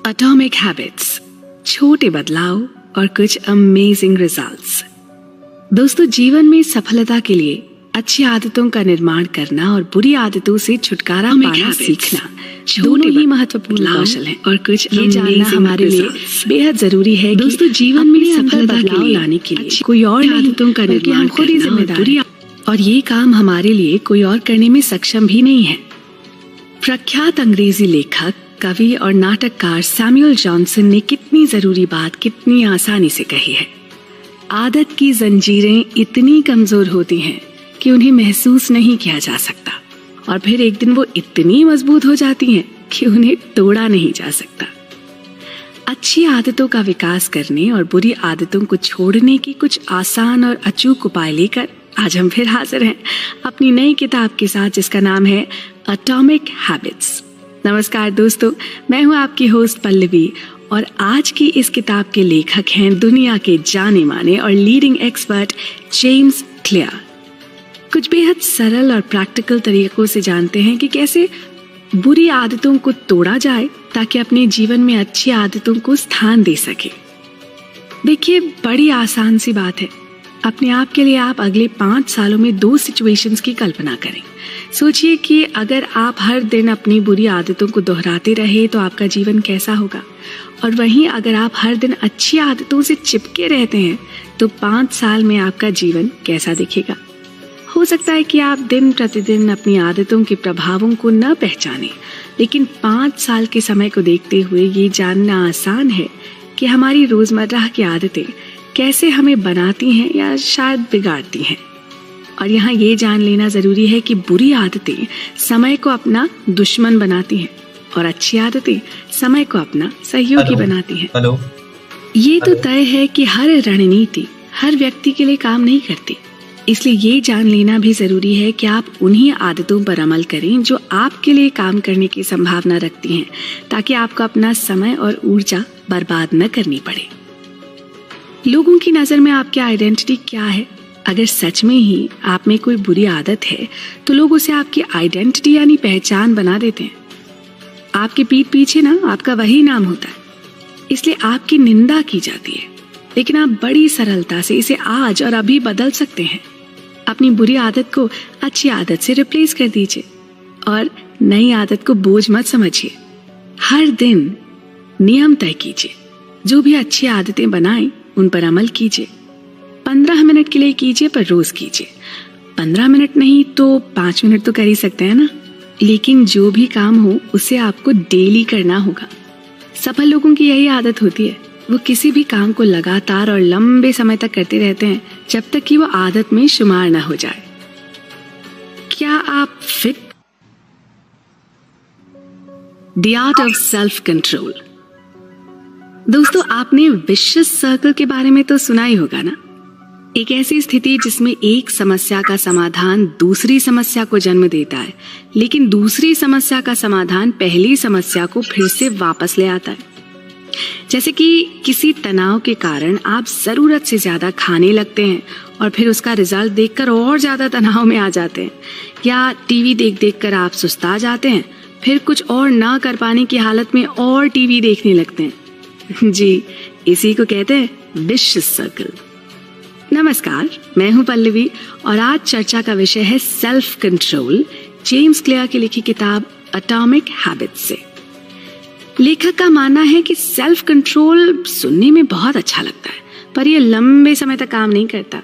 Atomic habits, छोटे बदलाव और कुछ अमेजिंग रिजल्ट्स। दोस्तों, जीवन में सफलता के लिए अच्छी आदतों का निर्माण करना और बुरी आदतों से छुटकारा पाना सीखना दोनों ही महत्वपूर्ण कौशल हैं और कुछ ये जानना हमारे लिए बेहद जरूरी है। दोस्तों, जीवन में सफलता के लिए लाने के लिए कोई और आदतों का निर्माण खुद ही जिम्मेदार है और ये काम हमारे लिए कोई और करने में सक्षम भी नहीं है। प्रख्यात अंग्रेजी लेखक, कवि और नाटककार सैमुअल जॉनसन ने कितनी जरूरी बात कितनी आसानी से कही है। आदत की जंजीरें इतनी कमजोर होती हैं कि उन्हें महसूस नहीं किया जा सकता और फिर एक दिन वो इतनी मजबूत हो जाती हैं कि उन्हें तोड़ा नहीं जा सकता। अच्छी आदतों का विकास करने और बुरी आदतों को छोड़ने की कुछ आसान और अचूक उपाय लेकर आज हम फिर हाजिर हैं अपनी नई किताब के साथ, जिसका नाम है एटॉमिक हैबिट्स। नमस्कार दोस्तों, मैं हूं आपकी होस्ट पल्लवी और आज की इस किताब के लेखक हैं दुनिया के जाने माने और लीडिंग एक्सपर्ट जेम्स क्लियर। कुछ बेहद सरल और प्रैक्टिकल तरीकों से जानते हैं कि कैसे बुरी आदतों को तोड़ा जाए ताकि अपने जीवन में अच्छी आदतों को स्थान दे सके। देखिए, बड़ी आसान सी बात है। अपने आप के लिए आप अगले 5 सालों में 2 सिचुएशंस की कल्पना करें। सोचिए कि अगर आप हर दिन अपनी बुरी आदतों को दोहराते रहे तो आपका जीवन कैसा होगा, और वहीं अगर आप हर दिन अच्छी आदतों से चिपके रहते हैं तो 5 साल में आपका जीवन कैसा दिखेगा। हो सकता है कि आप दिन प्रतिदिन अपनी आदतों के प्रभावों को न पहचानें, लेकिन 5 साल के समय को देखते हुए ये जानना आसान है कि हमारी रोजमर्रा की आदतें कैसे हमें बनाती हैं या शायद बिगाड़ती हैं। और यहाँ ये जान लेना जरूरी है कि बुरी आदतें समय को अपना दुश्मन बनाती हैं और अच्छी आदतें समय को अपना सहयोगी बनाती हैं। ये तो तय है कि हर रणनीति हर व्यक्ति के लिए काम नहीं करती, इसलिए ये जान लेना भी जरूरी है कि आप उन्हीं आदतों पर अमल करें जो आपके लिए काम करने की संभावना रखती हैं, ताकि आपको अपना समय और ऊर्जा बर्बाद न करनी पड़े। लोगों की नजर में आपकी आइडेंटिटी क्या है? अगर सच में ही आप में कोई बुरी आदत है तो लोग उसे आपकी आइडेंटिटी यानी पहचान बना देते हैं। आपके पीठ पीछे ना आपका वही नाम होता है, इसलिए आपकी निंदा की जाती है। लेकिन आप बड़ी सरलता से इसे आज और अभी बदल सकते हैं। अपनी बुरी आदत को अच्छी आदत से रिप्लेस कर दीजिए और नई आदत को बोझ मत समझिए। हर दिन नियम तय कीजिए, जो भी अच्छी आदतें बनाएं उन पर अमल कीजिए। 15 मिनट के लिए कीजिए, पर रोज कीजिए। 15 मिनट नहीं तो 5 मिनट तो कर ही सकते हैं ना, लेकिन जो भी काम हो उसे आपको डेली करना होगा। सफल लोगों की यही आदत होती है, वो किसी भी काम को लगातार और लंबे समय तक करते रहते हैं जब तक कि वो आदत में शुमार ना हो जाए। क्या आप fit? The art of self control. दोस्तों, आपने विशियस सर्कल के बारे में तो सुना ही होगा ना। एक ऐसी स्थिति जिसमें एक समस्या का समाधान दूसरी समस्या को जन्म देता है, लेकिन दूसरी समस्या का समाधान पहली समस्या को फिर से वापस ले आता है। जैसे कि किसी तनाव के कारण आप जरूरत से ज्यादा खाने लगते हैं और फिर उसका रिजल्ट देखकर और ज्यादा तनाव में आ जाते हैं, या टीवी देख देख कर आप सुस्ता जाते हैं, फिर कुछ और ना कर पाने की हालत में और टीवी देखने लगते हैं। जी, इसी को कहते हैं विशियस सर्कल। नमस्कार, मैं हूं पल्लवी और आज चर्चा का विषय है सेल्फ कंट्रोल, जेम्स क्लियर की लिखी किताब एटॉमिक हैबिट्स से। लेखक का मानना है कि सेल्फ कंट्रोल सुनने में बहुत अच्छा लगता है, पर यह लंबे समय तक काम नहीं करता।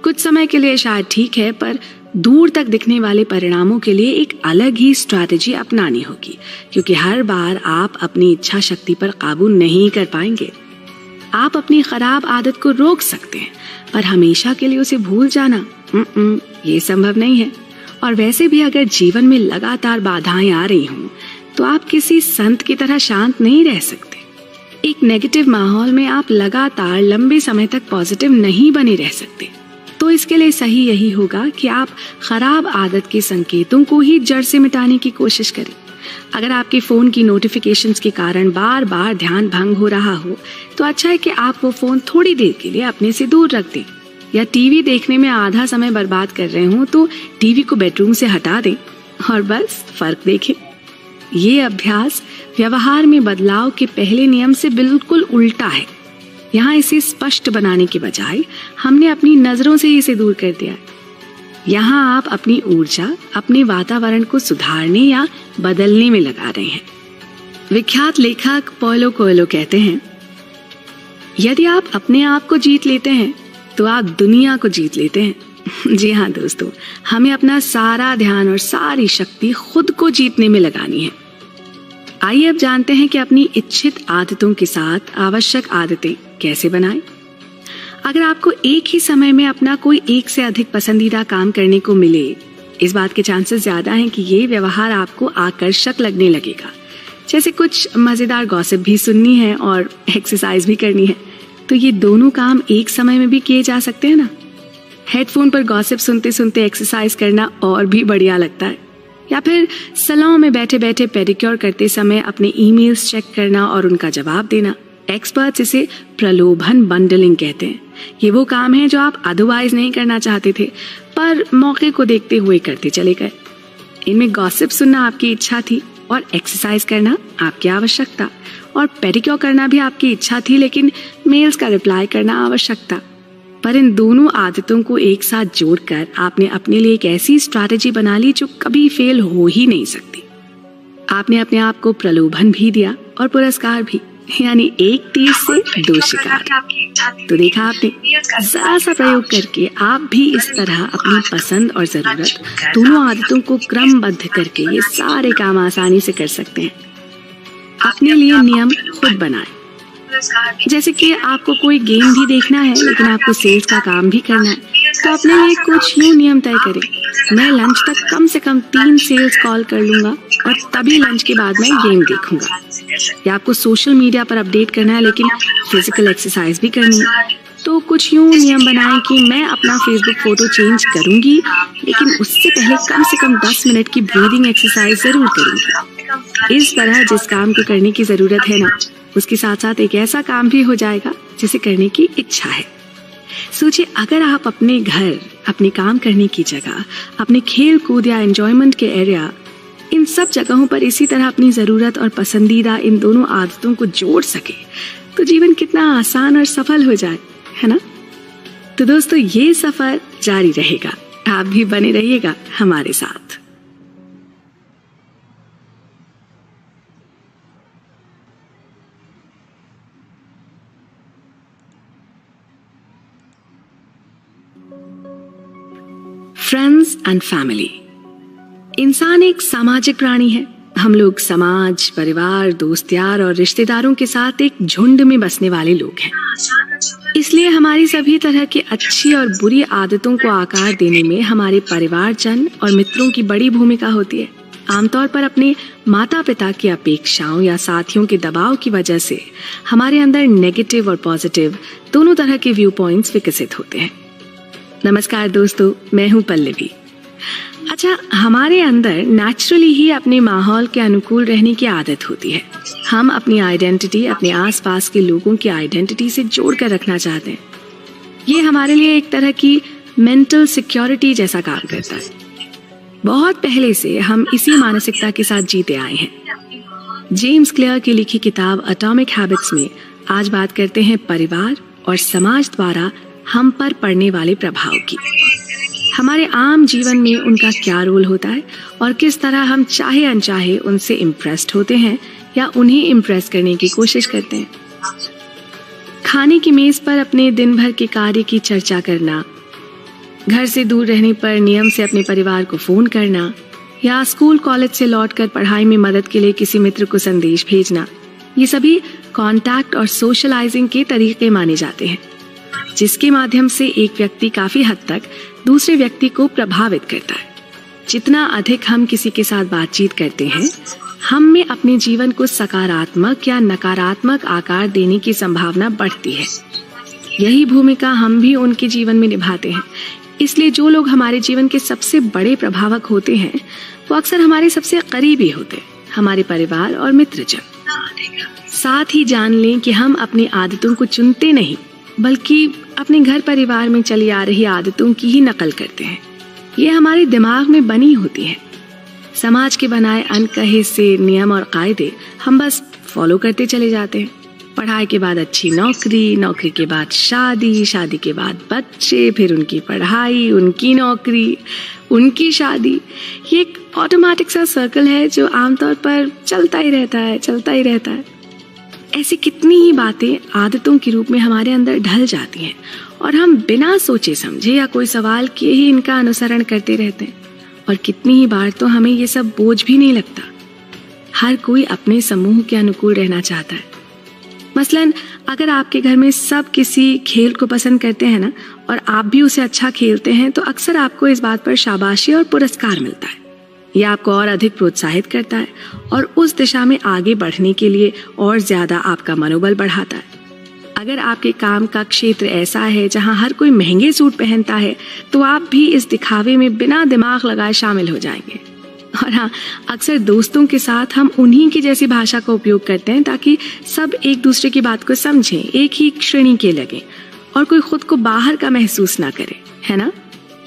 कुछ समय के लिए शायद ठीक है, पर दूर तक दिखने वाले परिणामों के लिए एक अलग ही स्ट्रैटेजी अपनानी होगी, क्योंकि हर बार आप अपनी इच्छा शक्ति पर काबू नहीं कर पाएंगे। आप अपनी खराब आदत को रोक सकते हैं, पर हमेशा के लिए उसे भूल जाना ये संभव नहीं है। और वैसे भी अगर जीवन में लगातार बाधाएं आ रही हों तो आप किसी संत की तरह शांत नहीं रह सकते। एक नेगेटिव माहौल में आप लगातार लंबे समय तक पॉजिटिव नहीं बने रह सकते। तो इसके लिए सही यही होगा कि आप खराब आदत के संकेतों को ही जड़ से मिटाने की कोशिश करें। अगर आपके फोन की नोटिफिकेशंस के कारण बार बार ध्यान भंग हो रहा हो तो अच्छा है कि आप वो फोन थोड़ी देर के लिए अपने से दूर रख दें, या टीवी देखने में आधा समय बर्बाद कर रहे हो तो टीवी को बेडरूम से हटा दें और बस फर्क देखें। ये अभ्यास व्यवहार में बदलाव के पहले नियम से बिल्कुल उल्टा है। यहाँ इसे स्पष्ट बनाने के बजाय हमने अपनी नजरों से इसे दूर कर दिया। यहाँ आप अपनी ऊर्जा अपने वातावरण को सुधारने या बदलने में लगा रहे हैं। विख्यात लेखक पॉलो कोएल्हो कहते हैं, यदि आप अपने आप को जीत लेते हैं तो आप दुनिया को जीत लेते हैं। जी हाँ दोस्तों, हमें अपना सारा ध्यान और सारी शक्ति खुद को जीतने में लगानी है। आइए अब जानते हैं कि अपनी इच्छित आदतों के साथ आवश्यक आदतें कैसे बनाएं। अगर आपको एक ही समय में अपना कोई एक से अधिक पसंदीदा काम करने को मिले, इस बात के चांसेस ज्यादा हैं कि ये व्यवहार आपको आकर्षक लगने लगेगा। जैसे कुछ मजेदार गॉसिप भी सुननी है और एक्सरसाइज भी करनी है, तो ये दोनों काम एक समय में भी किए जा सकते हैं ना। हेडफोन पर गॉसिप सुनते सुनते एक्सरसाइज करना और भी बढ़िया लगता है, या फिर सैलून में बैठे बैठे पेडिक्योर करते समय अपने ईमेल्स चेक करना और उनका जवाब देना। एक्सपर्ट्स इसे प्रलोभन बंडलिंग कहते हैं। ये वो काम है जो आप अदरवाइज नहीं करना चाहते थे, पर मौके को देखते हुए करते चले गए। इनमें गॉसिप सुनना आपकी इच्छा थी और एक्सरसाइज करना आपकी आवश्यकता, और पेडिक्योर करना भी आपकी इच्छा थी, लेकिन मेल्स का रिप्लाई करना आवश्यक था। पर इन दोनों आदतों को एक साथ जोड़कर आपने अपने लिए एक ऐसी स्ट्रैटेजी बना ली जो कभी फेल हो ही नहीं सकती। आपने अपने आप को प्रलोभन भी दिया और पुरस्कार भी, यानी एक तीर से दो शिकार। तो देखा आपने, जरा सा प्रयोग करके आप भी इस तरह अपनी पसंद और जरूरत दोनों आदतों को क्रमबद्ध करके ये सारे काम आसानी से कर सकते हैं। अपने लिए नियम खुद बनाएं। जैसे कि आपको कोई गेम भी देखना है लेकिन आपको सेल्स का काम भी करना है, तो अपने लिए कुछ यूं नियम तय करें, मैं लंच तक कम से कम 3 सेल्स कॉल कर लूंगा और तभी लंच के बाद मैं गेम देखूंगा। या आपको सोशल मीडिया पर अपडेट करना है लेकिन फिजिकल एक्सरसाइज भी करनी है, तो कुछ यूं नियम बनाएं कि मैं अपना फेसबुक फोटो चेंज करूंगी लेकिन उससे पहले कम से कम 10 मिनट की ब्रीदिंग एक्सरसाइज जरूर करूंगी। इस तरह जिस काम को करने की जरूरत है ना, उसके साथ साथ एक ऐसा काम भी हो जाएगा जिसे करने की इच्छा है। सोचिए, अगर आप अपने घर, अपने काम करने की जगह, अपने खेल कूद या एंजॉयमेंट के एरिया, इन सब जगहों पर इसी तरह अपनी जरूरत और पसंदीदा इन दोनों आदतों को जोड़ सके, तो जीवन कितना आसान और सफल हो जाए, है ना। तो दोस्तों, ये सफर जारी रहेगा, आप भी बने रहिएगा हमारे साथ। Friends and family. इंसान एक सामाजिक प्राणी है। हम लोग समाज, परिवार, दोस्त यार और रिश्तेदारों के साथ एक झुंड में बसने वाले लोग हैं। इसलिए हमारी सभी तरह की अच्छी और बुरी आदतों को आकार देने में हमारे परिवारजन और मित्रों की बड़ी भूमिका होती है। आमतौर पर अपने माता पिता की अपेक्षाओं या साथियों के दबाव की वजह से हमारे अंदर नेगेटिव और पॉजिटिव दोनों तरह के व्यू पॉइंट्स विकसित होते हैं। नमस्कार दोस्तों, मैं हूं पल्लवी। अच्छा, हमारे अंदर नेचुरली ही अपने माहौल के अनुकूल रहने की आदत होती है। हम अपनी आइडेंटिटी अपने आसपास के लोगों की आइडेंटिटी से जोड़कर रखना चाहते हैं। ये हमारे लिए एक तरह की मेंटल सिक्योरिटी जैसा काम करता है। बहुत पहले से हम इसी मानसिकता के साथ जीते आए हैं। जेम्स क्लियर की लिखी किताब एटॉमिक हैबिट्स में आज बात करते हैं परिवार और समाज द्वारा हम पर पड़ने वाले प्रभाव की। हमारे आम जीवन में उनका क्या रोल होता है और किस तरह हम चाहे अनचाहे उनसे इम्प्रेस्ड होते हैं या उन्हें इम्प्रेस करने की कोशिश करते हैं। खाने की मेज पर अपने दिन भर के कार्य की चर्चा करना, घर से दूर रहने पर नियम से अपने परिवार को फोन करना, या स्कूल कॉलेज से लौटकर पढ़ाई में मदद के लिए किसी मित्र को संदेश भेजना, ये सभी कॉन्टैक्ट और सोशलाइजिंग के तरीके माने जाते हैं, जिसके माध्यम से एक व्यक्ति काफी हद तक दूसरे व्यक्ति को प्रभावित करता है। जितना अधिक हम किसी के साथ बातचीत करते हैं, हम में अपने जीवन को सकारात्मक या नकारात्मक आकार देने की संभावना बढ़ती है। यही भूमिका हम भी उनके जीवन में निभाते हैं। इसलिए जो लोग हमारे जीवन के सबसे बड़े प्रभावक होते हैं, वो अक्सर हमारे सबसे करीबी होते हैं, हमारे परिवार और मित्रजन। साथ ही जान लें कि हम अपनी आदतों को चुनते नहीं, बल्कि अपने घर परिवार में चली आ रही आदतों की ही नकल करते हैं। ये हमारे दिमाग में बनी होती है। समाज के बनाए अनकहे से नियम और कायदे हम बस फॉलो करते चले जाते हैं। पढ़ाई के बाद अच्छी नौकरी, नौकरी के बाद शादी, शादी के बाद बच्चे, फिर उनकी पढ़ाई, उनकी नौकरी, उनकी शादी। ये एक ऑटोमेटिक सा सर्कल है जो आमतौर पर चलता ही रहता है। ऐसी कितनी ही बातें आदतों के रूप में हमारे अंदर ढल जाती हैं और हम बिना सोचे समझे या कोई सवाल किए ही इनका अनुसरण करते रहते हैं। और कितनी ही बार तो हमें ये सब बोझ भी नहीं लगता। हर कोई अपने समूह के अनुकूल रहना चाहता है। मसलन अगर आपके घर में सब किसी खेल को पसंद करते हैं ना, और आप भी उसे अच्छा खेलते हैं, तो अक्सर आपको इस बात पर शाबाशी और पुरस्कार मिलता है। यह आपको और अधिक प्रोत्साहित करता है और उस दिशा में आगे बढ़ने के लिए और ज्यादा आपका मनोबल बढ़ाता है। अगर आपके काम का क्षेत्र ऐसा है जहां हर कोई महंगे सूट पहनता है, तो आप भी इस दिखावे में बिना दिमाग लगाए शामिल हो जाएंगे। और हाँ, अक्सर दोस्तों के साथ हम उन्हीं की जैसी भाषा का उपयोग करते हैं ताकि सब एक दूसरे की बात को समझें, एक ही श्रेणी के लगें और कोई खुद को बाहर का महसूस ना करे, है ना?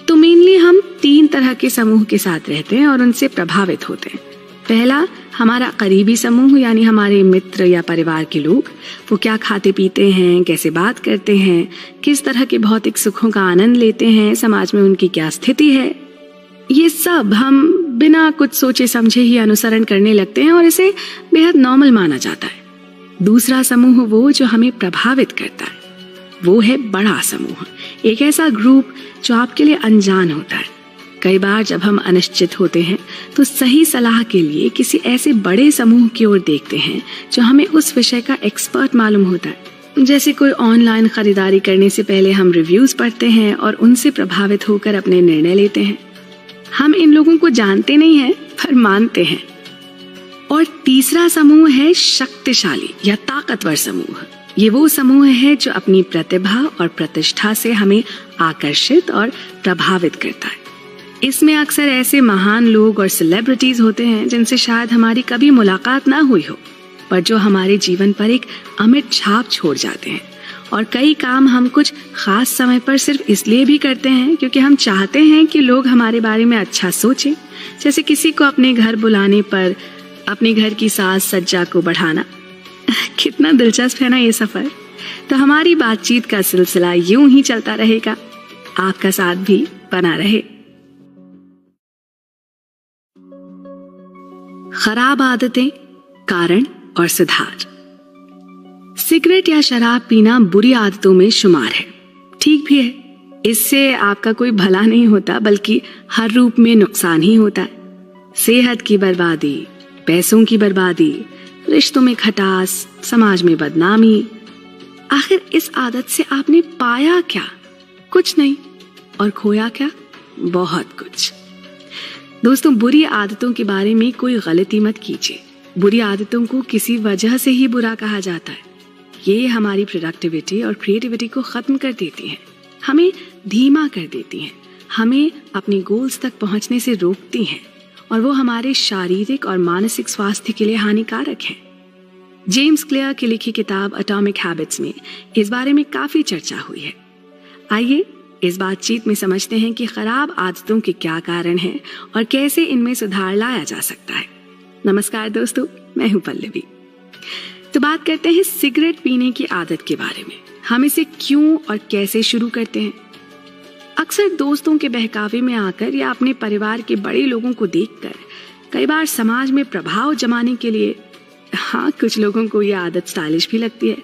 तो मेनली हम 3 तरह के समूह के साथ रहते हैं और उनसे प्रभावित होते हैं। पहला, हमारा करीबी समूह, यानी हमारे मित्र या परिवार के लोग। वो क्या खाते पीते हैं, कैसे बात करते हैं, किस तरह के भौतिक सुखों का आनंद लेते हैं, समाज में उनकी क्या स्थिति है, ये सब हम बिना कुछ सोचे समझे ही अनुसरण करने लगते हैं और इसे बेहद नॉर्मल माना जाता है। दूसरा समूह वो जो हमें प्रभावित करता है, वो है बड़ा समूह, एक ऐसा ग्रुप जो आपके लिए अनजान होता है। कई बार जब हम अनिश्चित होते हैं तो सही सलाह के लिए किसी ऐसे बड़े समूह की ओर देखते हैं जो हमें उस विषय का एक्सपर्ट मालूम होता है। जैसे कोई ऑनलाइन खरीदारी करने से पहले हम रिव्यूज पढ़ते हैं और उनसे प्रभावित होकर अपने निर्णय लेते हैं। हम इन लोगों को जानते नहीं हैं पर मानते हैं। और तीसरा समूह है शक्तिशाली या ताकतवर समूह। ये वो समूह है जो अपनी प्रतिभा और प्रतिष्ठा से हमें आकर्षित और प्रभावित करता है। इसमें अक्सर ऐसे महान लोग और सेलिब्रिटीज होते हैं जिनसे शायद हमारी कभी मुलाकात ना हुई हो, पर जो हमारे जीवन पर एक अमिट छाप छोड़ जाते हैं। और कई काम हम कुछ खास समय पर सिर्फ इसलिए भी करते हैं क्योंकि हम चाहते हैं कि लोग हमारे बारे में अच्छा सोचें। जैसे किसी को अपने घर बुलाने पर अपने घर की साज सज्जा को बढ़ाना। कितना दिलचस्प है ना ये सफर। तो हमारी बातचीत का सिलसिला यूं ही चलता रहेगा। आपका साथ भी बना रहे। खराब आदतें, कारण और सुधार। सिगरेट या शराब पीना बुरी आदतों में शुमार है। ठीक भी है, इससे आपका कोई भला नहीं होता बल्कि हर रूप में नुकसान ही होता है। सेहत की बर्बादी, पैसों की बर्बादी, रिश्तों में खटास, समाज में बदनामी। आखिर इस आदत से आपने पाया क्या? कुछ नहीं। और खोया क्या? बहुत कुछ। दोस्तों, बुरी आदतों के बारे में कोई गलती मत कीजिए। बुरी आदतों को किसी वजह से ही बुरा कहा जाता है। ये हमारी प्रोडक्टिविटी और क्रिएटिविटी को खत्म कर देती हैं, हमें धीमा कर देती हैं, हमें अपने गोल्स तक पहुंचने से रोकती हैं और वो हमारे शारीरिक और मानसिक स्वास्थ्य के लिए हानिकारक हैं। जेम्स क्लियर की लिखी किताब एटॉमिक हैबिट्स में इस बारे में काफी चर्चा हुई है। आइए इस बातचीत में समझते हैं कि खराब आदतों के क्या कारण हैं और कैसे इनमें सुधार लाया जा सकता है। नमस्कार दोस्तों, मैं हूं पल्लवी। तो बात करते हैं सिगरेट पीने की आदत के बारे में। हम इसे क्यों और कैसे शुरू करते हैं? अक्सर दोस्तों के बहकावे में आकर या अपने परिवार के बड़े लोगों को देखकर, कई बार समाज में प्रभाव जमाने के लिए, हाँ, कुछ लोगों को यह आदत स्टाइलिश भी लगती है।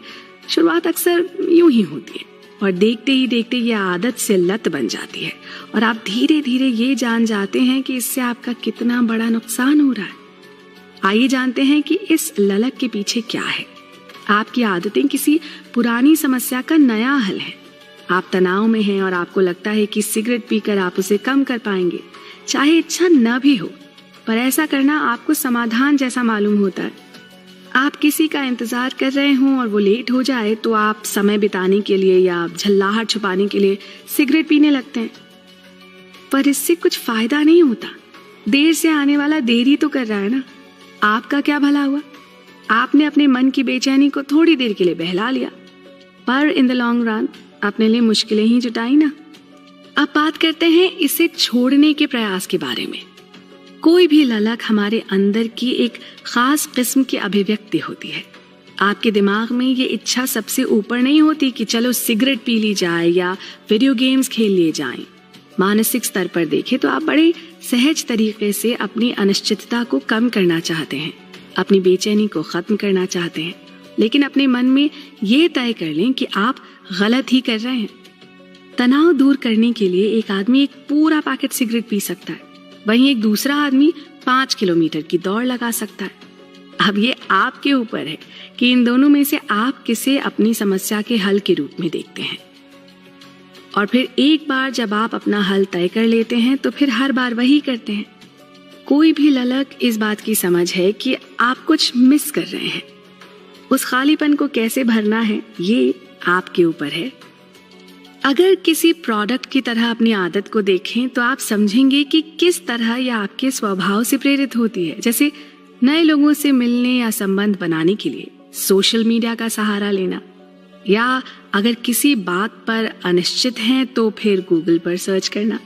शुरुआत अक्सर यूं ही होती है और देखते ही देखते यह आदत से लत बन जाती है और आप धीरे धीरे ये जान जाते हैं कि इससे आपका कितना बड़ा नुकसान हो रहा है। आइए जानते हैं कि इस ललक के पीछे क्या है। आपकी आदतें किसी पुरानी समस्या का नया हल है। आप तनाव में हैं और आपको लगता है कि सिगरेट पीकर आप उसे कम कर पाएंगे, चाहे इच्छा न भी हो, पर ऐसा करना आपको समाधान जैसा मालूम होता है। आप किसी का इंतजार कर रहे हों और वो लेट हो जाए तो आप समय बिताने के लिए या झल्लाहट छुपाने के लिए सिगरेट पीने लगते हैं, पर इससे कुछ फायदा नहीं होता। देर से आने वाला देरी तो कर रहा है ना। आपका क्या भला हुआ? आपने अपने मन की बेचैनी को थोड़ी देर के लिए बहला लिया, पर इन द लॉन्ग रन अपने लिए मुश्किलें ही जुटाई ना। अब बात करते हैं इसे छोड़ने के प्रयास के बारे में। कोई भी ललक हमारे अंदर की एक खास किस्म की अभिव्यक्ति होती है। आपके दिमाग में ये इच्छा सबसे ऊपर नहीं होती कि चलो सिगरेट पी ली जाए या वीडियो गेम्स खेल लिए जाएं। मानसिक स्तर पर देखें तो आप बड़े सहज तरीके से अपनी अनिश्चितता को कम करना चाहते हैं, अपनी बेचैनी को खत्म करना चाहते हैं, लेकिन अपने मन में ये तय कर लें कि आप गलत ही कर रहे हैं। तनाव दूर करने के लिए एक आदमी एक पूरा पैकेट सिगरेट पी सकता है, वहीं एक दूसरा आदमी 5 किलोमीटर की दौड़ लगा सकता है। अब ये आपके ऊपर है कि इन दोनों में से आप किसे अपनी समस्या के हल के रूप में देखते हैं। और फिर एक बार जब आप अपना हल तय कर लेते हैं तो फिर हर बार वही करते हैं। कोई भी ललक इस बात की समझ है कि आप कुछ मिस कर रहे हैं। उस खालीपन को कैसे भरना है ये आपके ऊपर है। अगर किसी प्रोडक्ट की तरह अपनी आदत को देखें तो आप समझेंगे कि किस तरह यह आपके स्वभाव से प्रेरित होती है। जैसे नए लोगों से मिलने या संबंध बनाने के लिए सोशल मीडिया का सहारा लेना, या अगर किसी बात पर अनिश्चित हैं तो फिर गूगल पर सर्च करना।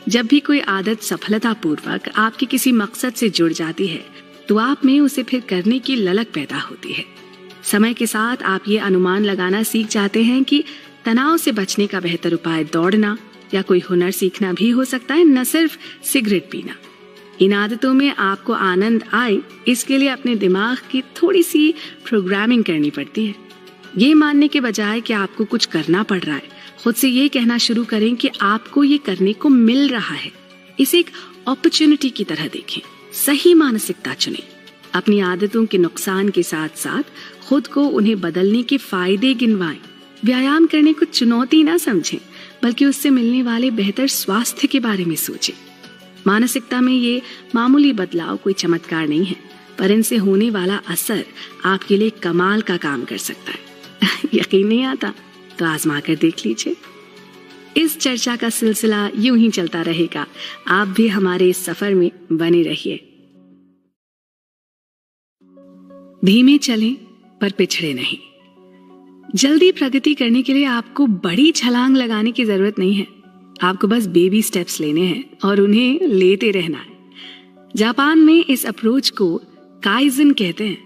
जब भी कोई आदत सफलतापूर्वक आपके किसी मकसद से जुड़ जाती है तो आप में उसे फिर करने की ललक पैदा होती है। समय के साथ आप ये अनुमान लगाना सीख जाते हैं कि तनाव से बचने का बेहतर उपाय दौड़ना या कोई हुनर सीखना भी हो सकता है, न सिर्फ सिगरेट पीना। इन आदतों में आपको आनंद आए इसके लिए अपने दिमाग की थोड़ी सी प्रोग्रामिंग करनी पड़ती है। ये मानने के बजाय कि आपको कुछ करना पड़ रहा है, खुद से ये कहना शुरू करें कि आपको ये करने को मिल रहा है। इसे एक अपॉर्चुनिटी की तरह देखें, सही मानसिकता चुनें। अपनी आदतों के नुकसान के साथ साथ खुद को उन्हें बदलने के फायदे गिनवाएं। व्यायाम करने को चुनौती ना समझें, बल्कि उससे मिलने वाले बेहतर स्वास्थ्य के बारे में सोचें। मानसिकता में ये मामूली बदलाव कोई चमत्कार नहीं है, पर इनसे होने वाला असर आपके लिए कमाल का काम कर सकता है। यकीन नहीं आता तो आजमा कर देख लीजिए। इस चर्चा का सिलसिला यूं ही चलता रहेगा। आप भी हमारे इस सफर में बने रहिए। धीमे चलें पर पिछड़े नहीं। जल्दी प्रगति करने के लिए आपको बड़ी छलांग लगाने की जरूरत नहीं है। आपको बस बेबी स्टेप्स लेने हैं और उन्हें लेते रहना है। जापान में इस अप्रोच को काइजन कहते हैं,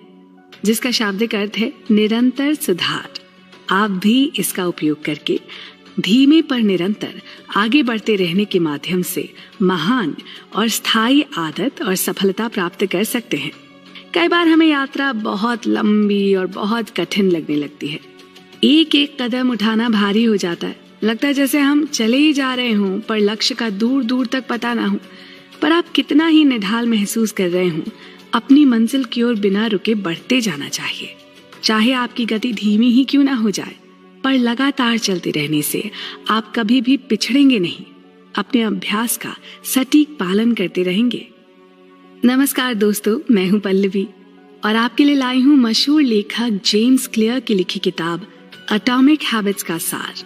जिसका शाब्दिक अर्थ है निरंतर सुधार। आप भी इसका उपयोग करके धीमे पर निरंतर आगे बढ़ते रहने के माध्यम से महान और स्थायी आदत और सफलता प्राप्त कर सकते हैं। कई बार हमें यात्रा बहुत लंबी और बहुत कठिन लगने लगती है। एक एक कदम उठाना भारी हो जाता है। लगता है जैसे हम चले ही जा रहे हों पर लक्ष्य का दूर दूर तक पता ना हो। पर आप कितना ही निढाल महसूस कर रहे हों, अपनी मंजिल की ओर बिना रुके बढ़ते जाना चाहिए। चाहे आपकी गति धीमी ही क्यों ना हो जाए, पर लगातार चलते रहने से आप कभी भी पिछड़ेंगे नहीं। अपने अभ्यास का सटीक पालन करते रहेंगे। नमस्कार दोस्तों, मैं हूं पल्लवी और आपके लिए लाई हूं मशहूर लेखक जेम्स क्लियर की लिखी किताब एटॉमिक हैबिट्स का सार।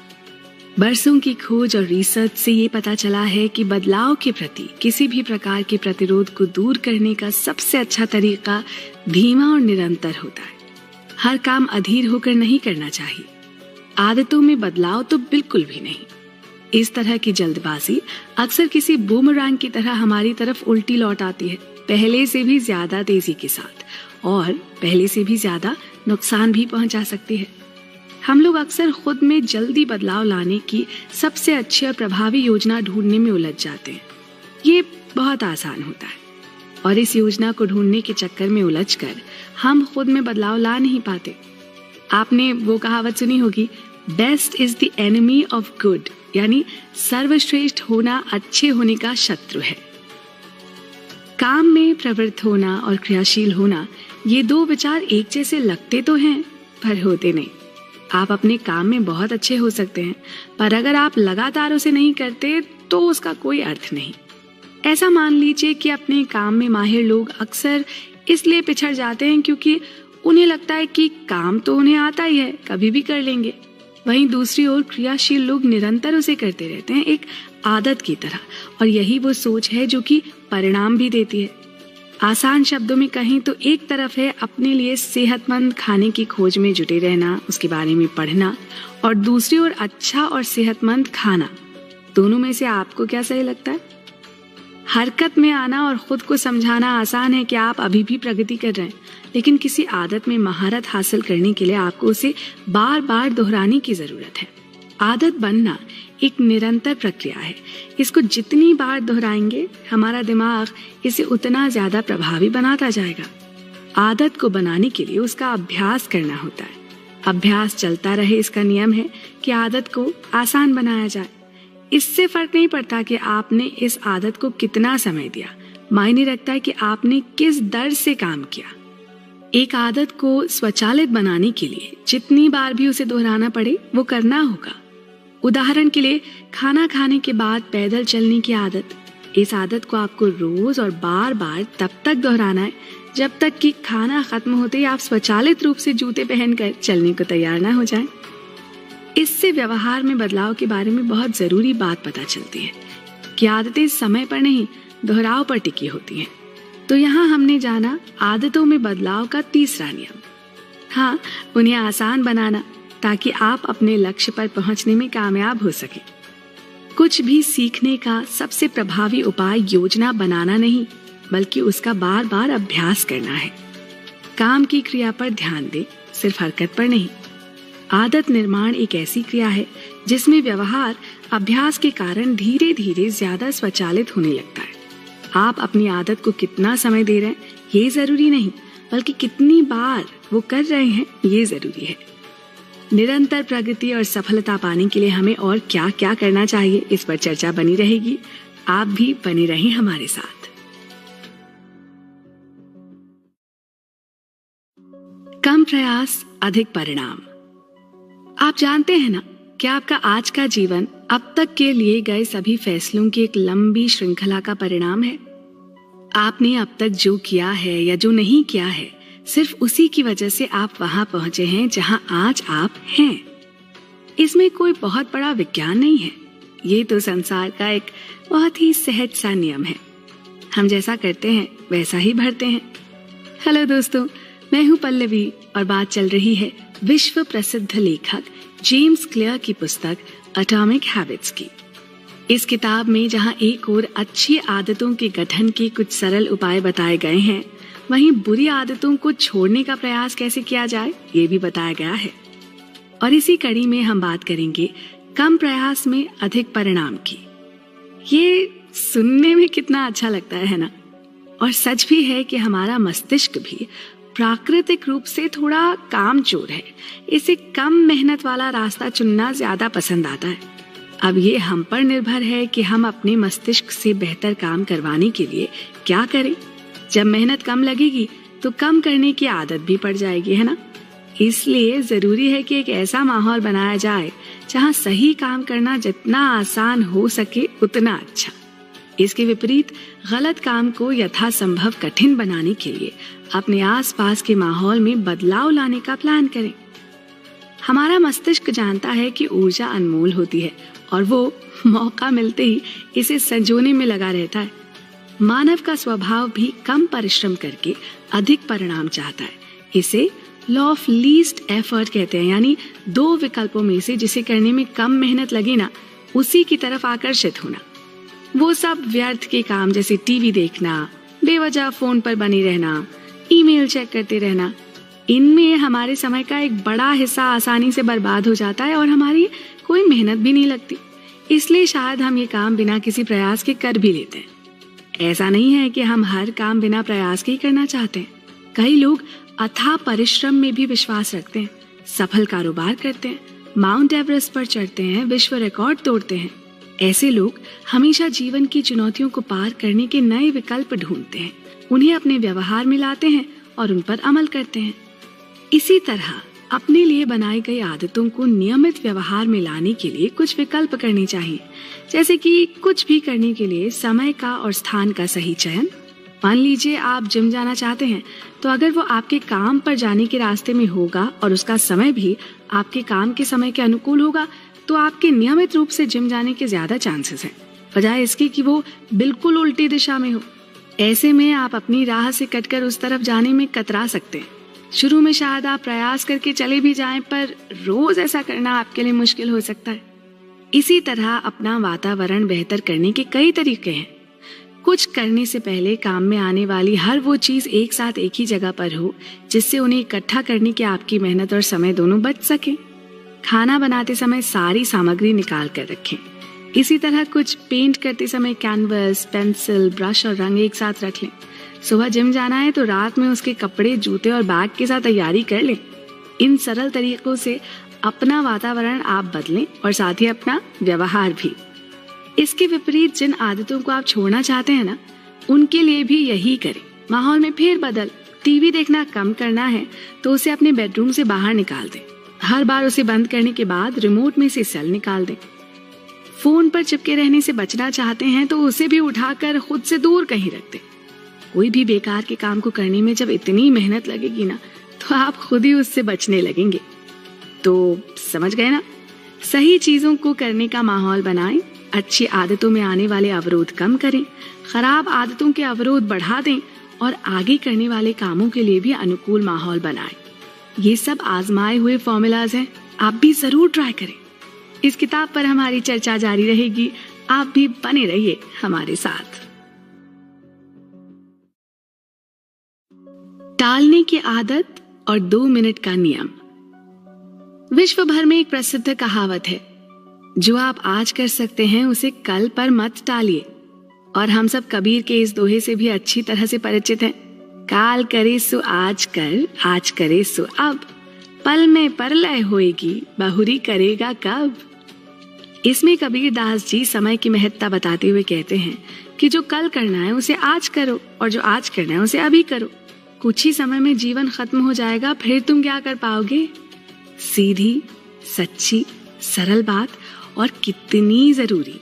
बरसों की खोज और रिसर्च से ये पता चला है कि बदलाव के प्रति किसी भी प्रकार के प्रतिरोध को दूर करने का सबसे अच्छा तरीका धीमा और निरंतर होता है। हर काम अधीर होकर नहीं करना चाहिए। आदतों में बदलाव तो बिल्कुल भी नहीं। इस तरह की जल्दबाजी अक्सर किसी बूमरैंग की तरह हमारी तरफ उल्टी लौट आती है, पहले से भी ज्यादा तेजी के साथ, और पहले से भी ज्यादा नुकसान भी पहुंचा सकती है। हम लोग अक्सर खुद में जल्दी बदलाव लाने की सबसे अच्छी और प्रभावी योजना ढूंढने में उलझ जाते हैं। ये बहुत आसान होता है और इस योजना को ढूंढने के चक्कर में उलझकर हम खुद में बदलाव ला नहीं पाते। आपने वो कहावत सुनी होगी, best is the enemy of good, यानी सर्वश्रेष्ठ होना अच्छे होने का शत्रु है। काम में प्रवृत्त होना और क्रियाशील होना, ये दो विचार एक जैसे लगते तो हैं पर होते नहीं। आप अपने काम में बहुत अच्छे हो सकते हैं, पर अगर आप लगातार उसे नहीं करते तो उसका कोई अर्थ नहीं। ऐसा मान लीजिए कि अपने काम में माहिर लोग अक्सर इसलिए पिछड़ जाते हैं क्योंकि उन्हें लगता है कि काम तो उन्हें आता ही है, कभी भी कर लेंगे। वहीं दूसरी ओर क्रियाशील लोग निरंतर उसे करते रहते हैं, एक आदत की तरह, और यही वो सोच है जो कि परिणाम भी देती है। आसान शब्दों में कहें तो एक तरफ है अपने लिए सेहतमंद खाने की खोज में जुटे रहना, उसके बारे में पढ़ना, और दूसरी ओर अच्छा और सेहतमंद खाना। दोनों में से आपको क्या सही लगता है? हरकत में आना और खुद को समझाना आसान है कि आप अभी भी प्रगति कर रहे हैं, लेकिन किसी आदत में महारत हासिल करने के लिए आपको उसे बार बार दोहराने की जरूरत है। आदत बनना एक निरंतर प्रक्रिया है। इसको जितनी बार दोहराएंगे हमारा दिमाग इसे उतना ज्यादा प्रभावी बनाता जाएगा। आदत को बनाने के लिए उसका अभ्यास करना होता है। अभ्यास चलता रहे, इसका नियम है कि आदत को आसान बनाया जाए। इससे फर्क नहीं पड़ता कि आपने इस आदत को कितना समय दिया, मायने रखता है कि आपने किस दर से काम किया। एक आदत को स्वचालित बनाने के लिए जितनी बार भी उसे दोहराना पड़े वो करना होगा। उदाहरण के लिए खाना खाने के बाद पैदल चलने की आदत, इस आदत को आपको रोज और बार बार तब तक दोहराना है जब तक कि खाना खत्म होते ही आप स्वचालित रूप से जूते पहनकर चलने को तैयार ना हो जाएं। इससे व्यवहार में बदलाव के बारे में बहुत जरूरी बात पता चलती है कि आदतें समय पर नहीं, दोहराव पर टिकी होती हैं। तो यहाँ हमने जाना आदतों में बदलाव का तीसरा नियम। हाँ, उन्हें आसान बनाना ताकि आप अपने लक्ष्य पर पहुंचने में कामयाब हो सके। कुछ भी सीखने का सबसे प्रभावी उपाय योजना बनाना नहीं, बल्कि उसका बार बार अभ्यास करना है। काम की क्रिया पर ध्यान दें, सिर्फ हरकत पर नहीं। आदत निर्माण एक ऐसी क्रिया है जिसमें व्यवहार अभ्यास के कारण धीरे धीरे ज्यादा स्वचालित होने लगता है। आप अपनी आदत को कितना समय दे रहे हैं ये जरूरी नहीं, बल्कि कितनी बार वो कर रहे हैं ये जरूरी है। निरंतर प्रगति और सफलता पाने के लिए हमें और क्या क्या करना चाहिए, इस पर चर्चा बनी रहेगी। आप भी बने रहें हमारे साथ। कम प्रयास अधिक परिणाम। आप जानते हैं ना कि आपका आज का जीवन अब तक के लिए गए सभी फैसलों की एक लंबी श्रृंखला का परिणाम है। आपने अब तक जो किया है या जो नहीं किया है, सिर्फ उसी की वजह से आप वहां पहुंचे हैं जहां आज आप हैं। इसमें कोई बहुत बड़ा विज्ञान नहीं है, ये तो संसार का एक बहुत ही सहज सा नियम है। हम जैसा करते हैं वैसा ही भरते हैं। हेलो दोस्तों, मैं हूं पल्लवी और बात चल रही है विश्व प्रसिद्ध लेखक जेम्स क्लियर की पुस्तक एटॉमिक हैबिट्स की। इस किताब में जहां एक ओर अच्छी आदतों के गठन के कुछ सरल उपाय बताए गए हैं, वहीं बुरी आदतों को छोड़ने का प्रयास कैसे किया जाए ये भी बताया गया है। और इसी कड़ी में हम बात करेंगे कम प्रयास में अधिक परिणाम की। ये सुनने में कितना अच्छा लगता है ना? और सच भी है कि हमारा मस्तिष्क भी प्राकृतिक रूप से थोड़ा कामचोर है। इसे कम मेहनत वाला रास्ता चुनना ज्यादा पसंद आता है। अब ये हम पर निर्भर है कि हम अपने मस्तिष्क से बेहतर काम करवाने के लिए क्या करें। जब मेहनत कम लगेगी तो कम करने की आदत भी पड़ जाएगी, है ना? इसलिए जरूरी है कि एक ऐसा माहौल बनाया जाए जहां सही काम करना जितना आसान हो सके उतना अच्छा। इसके विपरीत गलत काम को यथासंभव कठिन बनाने के लिए अपने आसपास के माहौल में बदलाव लाने का प्लान करें। हमारा मस्तिष्क जानता है कि ऊर्जा अनमोल होती है और वो मौका मिलते ही इसे संजोने में लगा रहता है। मानव का स्वभाव भी कम परिश्रम करके अधिक परिणाम चाहता है। इसे लॉ ऑफ लीस्ट एफर्ट कहते हैं, यानी दो विकल्पों में से जिसे करने में कम मेहनत लगे ना, उसी की तरफ आकर्षित होना। वो सब व्यर्थ के काम जैसे टीवी देखना, बेवजह फोन पर बने रहना, ईमेल चेक करते रहना, इनमें हमारे समय का एक बड़ा हिस्सा आसानी से बर्बाद हो जाता है और हमारी कोई मेहनत भी नहीं लगती। इसलिए शायद हम ये काम बिना किसी प्रयास के कर भी लेते हैं। ऐसा नहीं है कि हम हर काम बिना प्रयास के ही करना चाहते हैं। कई लोग अथाह परिश्रम में भी विश्वास रखते हैं, सफल कारोबार करते हैं, माउंट एवरेस्ट पर चढ़ते हैं, विश्व रिकॉर्ड तोड़ते हैं। ऐसे लोग हमेशा जीवन की चुनौतियों को पार करने के नए विकल्प ढूंढते हैं, उन्हें अपने व्यवहार में लाते हैं और उन पर अमल करते हैं। इसी तरह अपने लिए बनाई गई आदतों को नियमित व्यवहार में लाने के लिए कुछ विकल्प करने चाहिए, जैसे कि कुछ भी करने के लिए समय का और स्थान का सही चयन। मान लीजिए आप जिम जाना चाहते हैं, तो अगर वो आपके काम पर जाने के रास्ते में होगा और उसका समय भी आपके काम के समय के अनुकूल होगा, तो आपके नियमित रूप से जिम जाने के ज्यादा चांसेस हैं, बजाय इसके कि वो बिल्कुल उल्टी दिशा में हो। ऐसे में आप अपनी राह से कटकर उस तरफ जाने में कतरा सकते हैं। शुरू में शायद आप प्रयास करके चले भी जाएं, पर रोज ऐसा करना आपके लिए मुश्किल हो सकता है। इसी तरह अपना वातावरण बेहतर करने के कई तरीके हैं। कुछ करने से पहले काम में आने वाली हर वो चीज एक साथ एक ही जगह पर हो, जिससे उन्हें इकट्ठा करने की आपकी मेहनत और समय दोनों बच सके। खाना बनाते समय सारी सामग्री निकाल कर रखें। इसी तरह कुछ पेंट करते समय कैनवस, पेंसिल, ब्रश और रंग एक साथ रख लें। सुबह जिम जाना है तो रात में उसके कपड़े, जूते और बैग के साथ तैयारी कर लें। इन सरल तरीकों से अपना वातावरण आप बदलें और साथ ही अपना व्यवहार भी। इसके विपरीत जिन आदतों को आप छोड़ना चाहते हैं ना, उनके लिए भी यही करें। माहौल में फेर बदल, टीवी देखना कम करना है तो उसे अपने बेडरूम से बाहर निकाल दें। हर बार उसे बंद करने के बाद रिमोट में से सेल निकाल दें। फोन पर चिपके रहने से बचना चाहते हैं तो उसे भी उठाकर खुद से दूर कहीं रख दें। कोई भी बेकार के काम को करने में जब इतनी मेहनत लगेगी ना, तो आप खुद ही उससे बचने लगेंगे। तो समझ गए ना? सही चीजों को करने का माहौल बनाएं, अच्छी आदतों में आने वाले अवरोध कम करें, खराब आदतों के अवरोध बढ़ा दें और आगे करने वाले कामों के लिए भी अनुकूल माहौल बनाएं। ये सब आजमाए हुए फॉर्मूलाज हैं, आप भी जरूर ट्राई करें। इस किताब पर हमारी चर्चा जारी रहेगी, आप भी बने रहिए हमारे साथ। टालने की आदत और 2 मिनट का नियम। विश्व भर में एक प्रसिद्ध कहावत है, जो आप आज कर सकते हैं उसे कल पर मत टालिए। और हम सब कबीर के इस दोहे से भी अच्छी तरह से परिचित हैं। काल करे सो आज कर, आज करे सो अब, पल में परलय होएगी, बहुरी करेगा कब। इसमें कबीर दास जी समय की महत्ता बताते हुए कहते हैं कि जो कल करना है उसे आज करो और जो आज करना है उसे अभी करो। कुछ ही समय में जीवन खत्म हो जाएगा, फिर तुम क्या कर पाओगे? सीधी, सच्ची, सरल बात और कितनी जरूरी।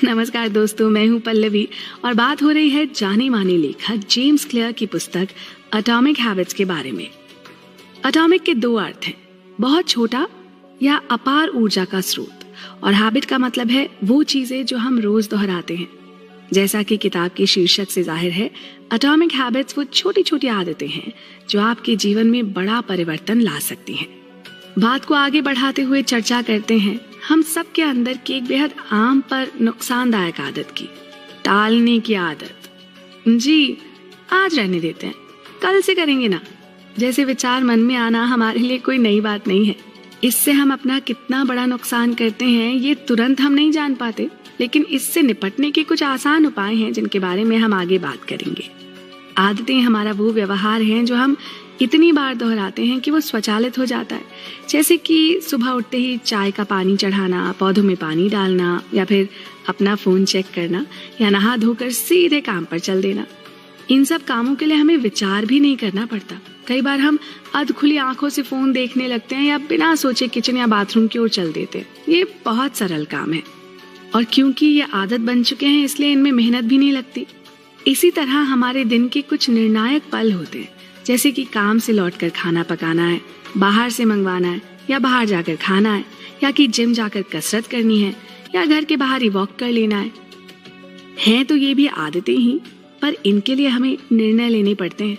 नमस्कार दोस्तों, मैं हूं पल्लवी और बात हो रही है जाने माने लेखक जेम्स क्लियर की पुस्तक एटॉमिक हैबिट्स के बारे में। एटॉमिक के 2 अर्थ हैं, बहुत छोटा या अपार ऊर्जा का स्रोत, और हैबिट का मतलब है वो चीजें जो हम रोज दोहराते हैं। जैसा कि किताब के शीर्षक से जाहिर है, एटॉमिक हैबिट्स वो छोटी छोटी आदतें हैं जो आपके जीवन में बड़ा परिवर्तन ला सकती हैं। बात को आगे बढ़ाते हुए चर्चा करते हैं हम सब के अंदर की एक बेहद आम पर नुकसानदायक आदत की, टालने की आदत। जी, आज रहने देते हैं, कल से करेंगे ना, जैसे विचार मन में आना हमारे लिए कोई नई बात नहीं है। इससे हम अपना कितना बड़ा नुकसान करते हैं ये तुरंत हम नहीं जान पाते, लेकिन इससे निपटने के कुछ आसान उपाय हैं जिनके बारे में हम आगे बात करेंगे। आदतें हमारा वो व्यवहार हैं जो हम इतनी बार दोहराते हैं कि वो स्वचालित हो जाता है। जैसे कि सुबह उठते ही चाय का पानी चढ़ाना, पौधों में पानी डालना, या फिर अपना फोन चेक करना, या नहा धोकर सीधे काम पर चल देना। इन सब कामों के लिए हमें विचार भी नहीं करना पड़ता। कई बार हम अधखुली आंखों से फोन देखने लगते हैं या बिना सोचे किचन या बाथरूम की ओर चल देते हैं। ये बहुत सरल काम है और क्योंकि ये आदत बन चुके हैं इसलिए इनमें मेहनत भी नहीं लगती। इसी तरह हमारे दिन के कुछ निर्णायक पल होते हैं, जैसे कि काम से लौटकर खाना पकाना है, बाहर से मंगवाना है या बाहर जाकर खाना है, या कि जिम जाकर कसरत करनी है या घर के बाहर ही वॉक कर लेना है तो ये भी आदतें ही, पर इनके लिए हमें निर्णय लेने पड़ते हैं।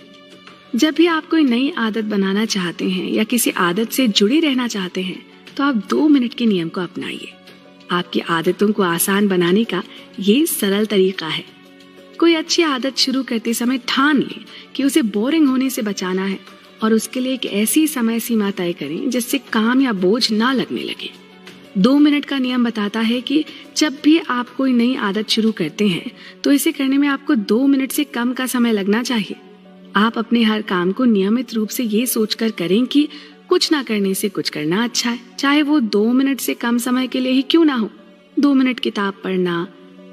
जब भी आप कोई नई आदत बनाना चाहते हैं या किसी आदत से जुड़े रहना चाहते हैं तो आप 2 मिनट के नियम को अपनाइए। आपकी आदतों को आसान बनाने का ये सरल तरीका है। कोई अच्छी आदत शुरू करते समय ठान लें कि उसे बोरिंग होने से बचाना है और उसके लिए एक ऐसी समय सीमा तय करें जिससे काम या बोझ ना लगने लगे। 2 मिनट का नियम बताता है कि जब भी आप कोई नई आदत शुरू करते हैं तो इसे करने में आपको 2 मिनट से कम का समय लगना चाहिए। आप अपने हर काम को नियमित रूप से ये सोचकर करें कि कुछ ना करने से कुछ करना अच्छा है, चाहे वो 2 मिनट से कम समय के लिए ही क्यों ना हो। 2 मिनट किताब पढ़ना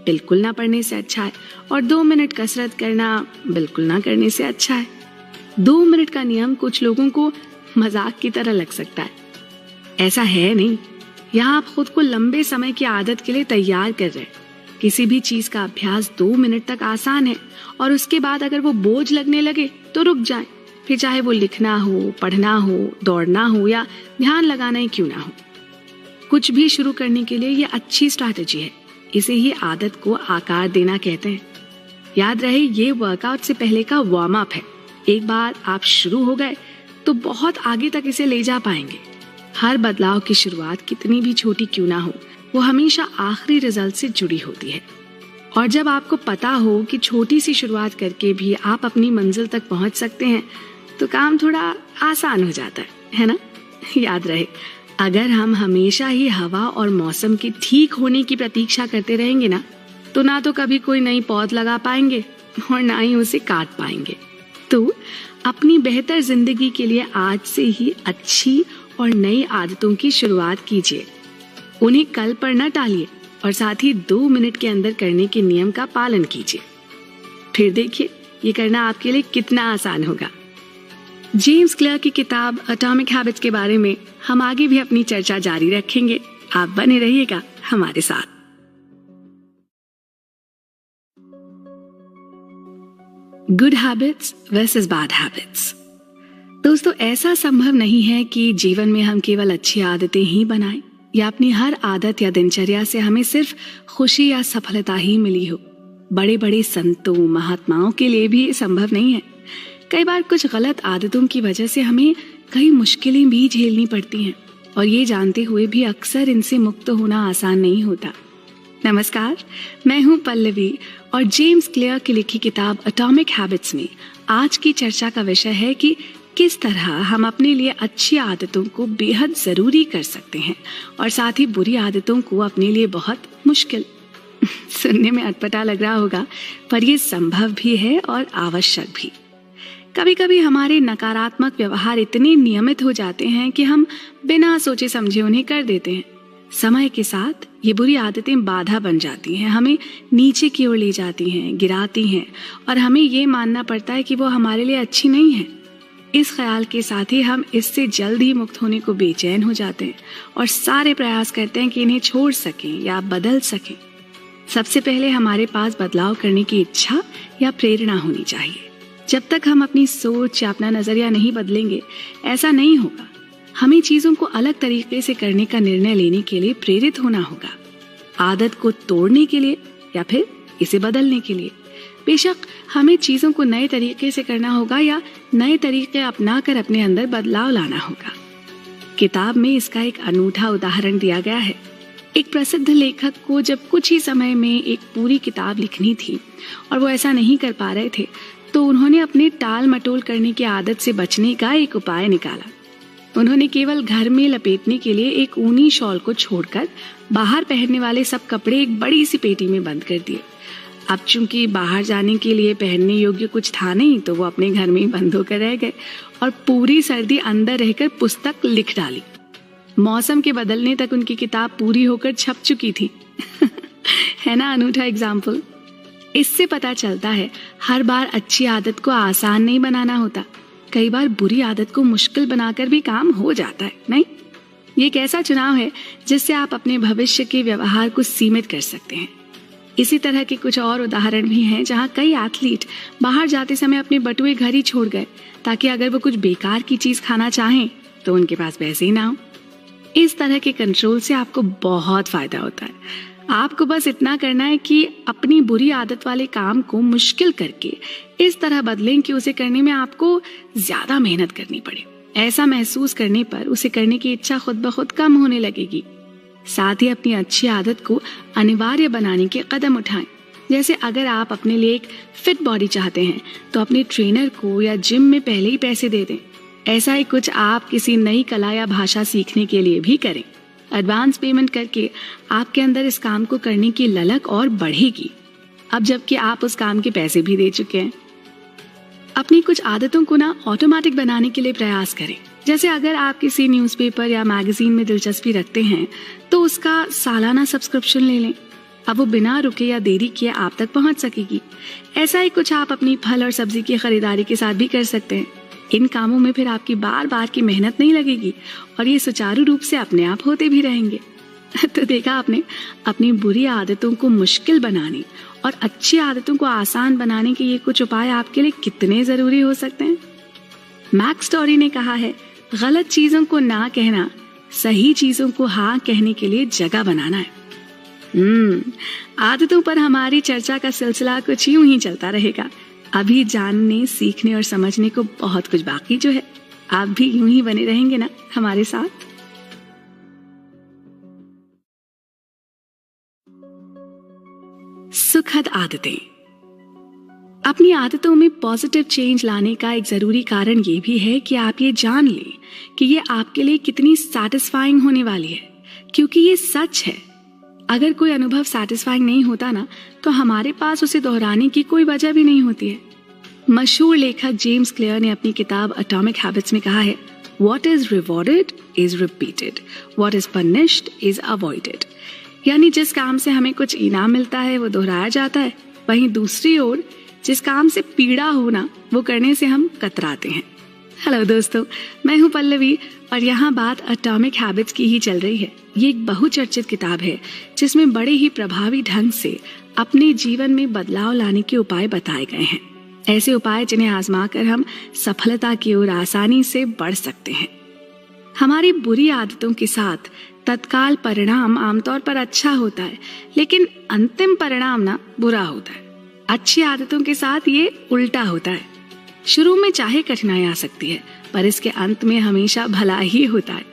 बिल्कुल ना पढ़ने से अच्छा है और 2 मिनट कसरत करना बिल्कुल ना करने से अच्छा है। 2 मिनट का नियम कुछ लोगों को मजाक की तरह लग सकता है, ऐसा है नहीं। यहाँ आप खुद को लंबे समय की आदत के लिए तैयार कर रहे हैं। किसी भी चीज का अभ्यास 2 मिनट तक आसान है और उसके बाद अगर वो बोझ लगने लगे तो रुक जाएं। फिर चाहे वो लिखना हो, पढ़ना हो, दौड़ना हो या ध्यान लगाना ही क्यों ना हो, कुछ भी शुरू करने के लिए ये अच्छी स्ट्रैटेजी है। इसे ही आदत को आकार देना कहते हैं। याद रहे, ये वर्कआउट से पहले का वार्म अप है। एक बार आप शुरू हो गए तो बहुत आगे तक इसे ले जा पाएंगे। हर बदलाव की शुरुआत कितनी भी छोटी क्यों ना हो, वो हमेशा आखिरी रिजल्ट से जुड़ी होती है। और जब आपको पता हो कि छोटी सी शुरुआत करके भी आप अपनी मंजिल तक पहुंच सकते हैं तो काम थोड़ा आसान हो जाता है ना। याद रहे, अगर हम हमेशा ही हवा और मौसम के ठीक होने की प्रतीक्षा करते रहेंगे ना तो कभी कोई नई पौध लगा पाएंगे और ना ही उसे काट पाएंगे। तो अपनी बेहतर जिंदगी के लिए आज से ही अच्छी और नई आदतों की शुरुआत कीजिए। उन्हें कल पर न टालिए और साथ ही 2 मिनट के अंदर करने के नियम का पालन कीजिए। फिर देखिए ये करना आपके लिए कितना आसान होगा। जेम्स क्लियर की किताब एटॉमिक हैबिट्स के बारे में हम आगे भी अपनी चर्चा जारी रखेंगे। आप बने रहिएगा हमारे साथ। Good habits versus bad habits. दोस्तों, ऐसा संभव नहीं है कि जीवन में हम केवल अच्छी आदतें ही बनाएं या अपनी हर आदत या दिनचर्या से हमें सिर्फ खुशी या सफलता ही मिली हो। बड़े बड़े संतों महात्माओं के लिए भी संभव नहीं है। कई बार कुछ गलत आदतों की वजह से हमें कई मुश्किलें भी झेलनी पड़ती हैं और ये जानते हुए भी अक्सर इनसे मुक्त होना आसान नहीं होता। नमस्कार, मैं हूं पल्लवी और जेम्स क्लियर की लिखी किताब एटॉमिक हैबिट्स में आज की चर्चा का विषय है कि किस तरह हम अपने लिए अच्छी आदतों को बेहद जरूरी कर सकते हैं और साथ ही बुरी आदतों को अपने लिए बहुत मुश्किल। सुनने में अटपटा लग रहा होगा, पर यह संभव भी है और आवश्यक भी। कभी कभी हमारे नकारात्मक व्यवहार इतने नियमित हो जाते हैं कि हम बिना सोचे समझे उन्हें कर देते हैं। समय के साथ ये बुरी आदतें बाधा बन जाती हैं, हमें नीचे की ओर ले जाती हैं, गिराती हैं और हमें ये मानना पड़ता है कि वो हमारे लिए अच्छी नहीं है। इस ख्याल के साथ ही हम इससे जल्द ही मुक्त होने को बेचैन हो जाते हैं और सारे प्रयास करते हैं कि इन्हें छोड़ सकें या बदल सकें। सबसे पहले हमारे पास बदलाव करने की इच्छा या प्रेरणा होनी चाहिए। जब तक हम अपनी सोच या अपना नजरिया नहीं बदलेंगे, ऐसा नहीं होगा। हमें चीजों को अलग तरीके से करने का निर्णय लेने के लिए प्रेरित होना होगा, आदत को तोड़ने के लिए या फिर इसे बदलने के लिए। बेशक हमें चीजों को नए तरीके से करना होगा या नए तरीके अपनाकर अपने अंदर बदलाव लाना होगा। किताब में इसका एक अनूठा उदाहरण दिया गया है। एक प्रसिद्ध लेखक को जब कुछ ही समय में एक पूरी किताब लिखनी थी और वो ऐसा नहीं कर पा रहे थे, तो उन्होंने अपने टाल मटोल करने की आदत से बचने का एक उपाय निकाला। उन्होंने केवल घर में लपेटने के लिए एक ऊनी शॉल को छोड़कर बाहर पहनने वाले सब कपड़े एक बड़ी सी पेटी में बंद कर दिए। अब चूंकि बाहर जाने के लिए पहनने योग्य कुछ था नहीं, तो वो अपने घर में ही बंद होकर रह गए और पूरी सर्दी अंदर रहकर पुस्तक लिख डाली। मौसम के बदलने तक उनकी किताब पूरी होकर छप चुकी थी। है ना अनूठा एग्जाम्पल। इससे पता चलता है हर बार अच्छी आदत को आसान नहीं बनाना होता। कई बार बुरी आदत को मुश्किल बनाकर भी काम हो जाता है, नहीं? ये एक ऐसा चुनाव है जिससे आप अपने भविष्य के व्यवहार को सीमित कर सकते हैं। इसी तरह के कुछ और उदाहरण भी हैं जहां कई एथलीट बाहर जाते समय अपने बटुए घर ही छोड़ गए ताकि अगर वो कुछ बेकार की चीज खाना चाहें तो उनके पास पैसे ही ना हो। इस तरह के कंट्रोल से आपको बहुत फायदा होता है। आपको बस इतना करना है कि अपनी बुरी आदत वाले काम को मुश्किल करके इस तरह बदलें कि उसे करने में आपको ज्यादा मेहनत करनी पड़े। ऐसा महसूस करने पर उसे करने की इच्छा खुद ब खुद कम होने लगेगी। साथ ही अपनी अच्छी आदत को अनिवार्य बनाने के कदम उठाएं। जैसे अगर आप अपने लिए एक फिट बॉडी चाहते हैं तो अपने ट्रेनर को या जिम में पहले ही पैसे दे दें। ऐसा ही कुछ आप किसी नई कला या भाषा सीखने के लिए भी करें। एडवांस पेमेंट करके आपके अंदर इस काम को करने की ललक और बढ़ेगी, अब जबकि आप उस काम के पैसे भी दे चुके हैं। अपनी कुछ आदतों को ऑटोमेटिक बनाने के लिए प्रयास करें। जैसे अगर आप किसी न्यूज़पेपर या मैगजीन में दिलचस्पी रखते हैं तो उसका सालाना सब्सक्रिप्शन ले लें। अब वो बिना रुके या देरी किए आप तक पहुंच सकेगी। ऐसा ही कुछ आप अपनी फल और सब्जी की खरीदारी के साथ भी कर सकते हैं। इन कामों में फिर आपकी बार बार की मेहनत नहीं लगेगी और ये सुचारू रूप से अपने आप होते भी रहेंगे। तो देखा आपने, अपनी बुरी आदतों को मुश्किल बनाने और अच्छी आदतों को आसान बनाने के ये कुछ उपाय आपके लिए कितने जरूरी हो सकते हैं। मैक्स स्टोरी ने कहा है, गलत चीजों को ना कहना सही चीजों को हाँ कहने के लिए जगह बनाना है। आदतों पर हमारी चर्चा का सिलसिला कुछ यूं ही चलता रहेगा। अभी जानने, सीखने और समझने को बहुत कुछ बाकी जो है। आप भी यूं ही बने रहेंगे ना हमारे साथ। सुखद आदतें। अपनी आदतों में पॉजिटिव चेंज लाने का एक जरूरी कारण ये भी है कि आप ये जान लें कि ये आपके लिए कितनी सैटिस्फाइंग होने वाली है, क्योंकि ये सच है। अगर कोई अनुभव सैटिस्फाइंग नहीं होता ना, तो हमारे पास उसे दोहराने की कोई वजह भी नहीं होती है। मशहूर लेखक जेम्स क्लियर ने अपनी किताब एटॉमिक हैबिट्स में कहा है, What is rewarded is repeated. What is punished is avoided. यानी जिस काम से हमें कुछ इनाम मिलता है वो दोहराया जाता है, वहीं दूसरी ओर जिस काम से पीड़ा होना वो करने से हम कतराते हैं। हेलो दोस्तों, मैं हूँ पल्लवी और यहाँ बात एटॉमिक हैबिट्स की ही चल रही है। ये एक बहुचर्चित किताब है जिसमें बड़े ही प्रभावी ढंग से अपने जीवन में बदलाव लाने के उपाय बताए गए हैं। ऐसे उपाय जिन्हें आजमा कर हम सफलता की ओर आसानी से बढ़ सकते हैं। हमारी बुरी आदतों के साथ तत्काल परिणाम आमतौर पर अच्छा होता है, लेकिन अंतिम परिणाम ना बुरा होता है। अच्छी आदतों के साथ ये उल्टा होता है। शुरू में चाहे कठिनाई आ सकती है, पर इसके अंत में हमेशा भला ही होता है।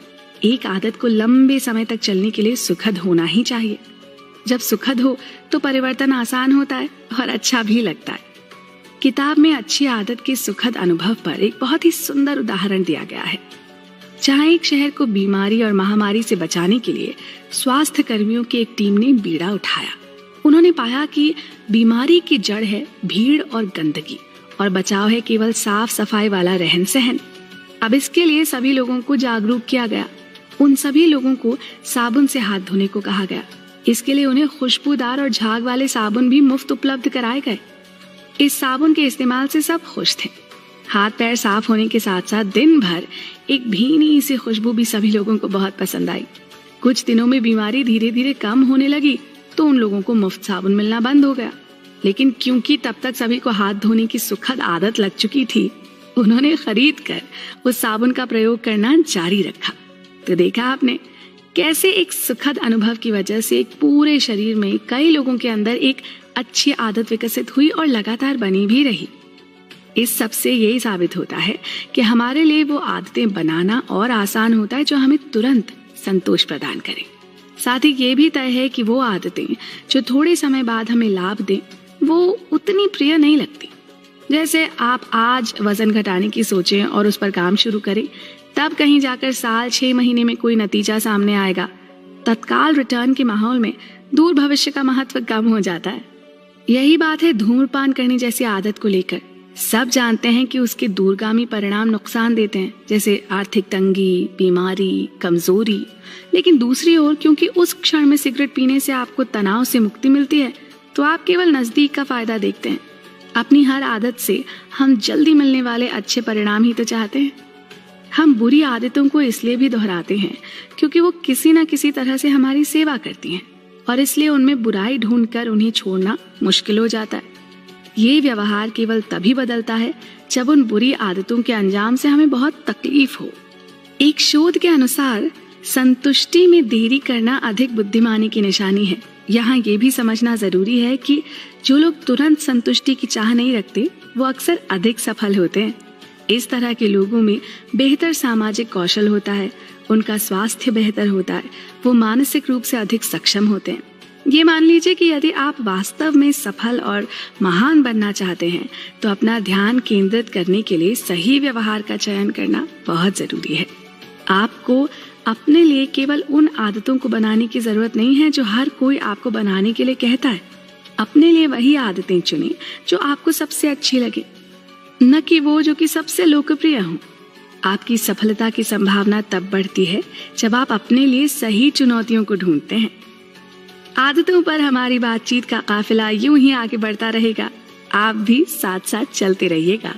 एक आदत को लंबे समय तक चलने के लिए सुखद होना ही चाहिए। जब सुखद हो तो परिवर्तन आसान होता है और अच्छा भी लगता है। किताब में अच्छी आदत के सुखद अनुभव पर एक बहुत ही सुंदर उदाहरण दिया गया है, जहां एक शहर को बीमारी और महामारी से बचाने के लिए स्वास्थ्य कर्मियों की एक टीम ने बीड़ा उठाया। उन्होंने पाया कि बीमारी की जड़ है भीड़ और गंदगी, और बचाव है केवल साफ सफाई वाला रहन सहन। अब इसके लिए सभी लोगों को जागरूक किया गया। उन सभी लोगों को साबुन से हाथ धोने को कहा गया। इसके लिए उन्हें खुशबूदार और झाग वाले साबुन भी मुफ्त उपलब्ध कराए गए। इस साबुन के इस्तेमाल से सब खुश थे। हाथ पैर साफ होने के साथ साथ दिन भर एक भीनी सी खुशबू भी सभी लोगों को बहुत पसंद आई। कुछ दिनों में बीमारी धीरे धीरे कम होने लगी तो उन लोगों को मुफ्त साबुन मिलना बंद हो गया। लेकिन क्योंकि तब तक सभी को हाथ धोने की सुखद आदत लग चुकी थी, उन्होंने खरीद कर उस साबुन का प्रयोग करना जारी रखा। तो देखा आपने कैसे एक सुखद अनुभव की वजह से एक पूरे शरीर में कई लोगों के अंदर एक अच्छी आदत विकसित हुई और लगातार बनी भी रही। इस सब से यही साबित होता है कि हमारे लिए वो आदतें बनाना और आसान होता है जो हमें तुरंत संतोष प्रदान करें। साथ ही ये भी तय है कि वो आदतें जो थोड़े समय बाद हमें लाभ दें वो उतनी प्रिय नहीं लगती। जैसे आप आज वजन घटाने की सोचें और उस पर काम शुरू करें, तब कहीं जाकर साल 6 महीने में कोई नतीजा सामने आएगा। तत्काल रिटर्न के माहौल में दूर भविष्य का महत्व कम हो जाता है। यही बात है धूम्रपान करने जैसी आदत को लेकर। सब जानते हैं कि उसके दूरगामी परिणाम नुकसान देते हैं, जैसे आर्थिक तंगी, बीमारी, कमजोरी। लेकिन दूसरी ओर क्योंकि उस क्षण में सिगरेट पीने से आपको तनाव से मुक्ति मिलती है, तो आप केवल नजदीक का फायदा देखते हैं। अपनी हर आदत से हम जल्दी मिलने वाले अच्छे परिणाम ही तो चाहते हैं। हम बुरी आदतों को इसलिए भी दोहराते हैं क्योंकि वो किसी न किसी तरह से हमारी सेवा करती हैं, और इसलिए उनमें बुराई ढूंढकर उन्हें छोड़ना मुश्किल हो जाता है। ये व्यवहार केवल तभी बदलता है जब उन बुरी आदतों के अंजाम से हमें बहुत तकलीफ हो। एक शोध के अनुसार संतुष्टि में देरी करना अधिक बुद्धिमानी की निशानी है। यहाँ ये भी समझना जरूरी है कि जो लोग तुरंत संतुष्टि की चाह नहीं रखते वो अक्सर अधिक सफल होते हैं। इस तरह के लोगों में बेहतर सामाजिक कौशल होता है, उनका स्वास्थ्य बेहतर होता है, वो मानसिक रूप से अधिक सक्षम होते हैं। ये मान लीजिए कि यदि आप वास्तव में सफल और महान बनना चाहते हैं तो अपना ध्यान केंद्रित करने के लिए सही व्यवहार का चयन करना बहुत जरूरी है। आपको अपने लिए केवल उन आदतों को बनाने की जरूरत नहीं है जो हर कोई आपको बनाने के लिए कहता है। अपने लिए वही आदतें चुनें जो आपको सबसे अच्छी लगे, न कि वो जो कि सबसे लोकप्रिय हो। आपकी सफलता की संभावना तब बढ़ती है जब आप अपने लिए सही चुनौतियों को ढूंढते हैं। आदतों पर हमारी बातचीत का काफिला यूं ही आगे बढ़ता रहेगा। आप भी साथ साथ चलते रहिएगा।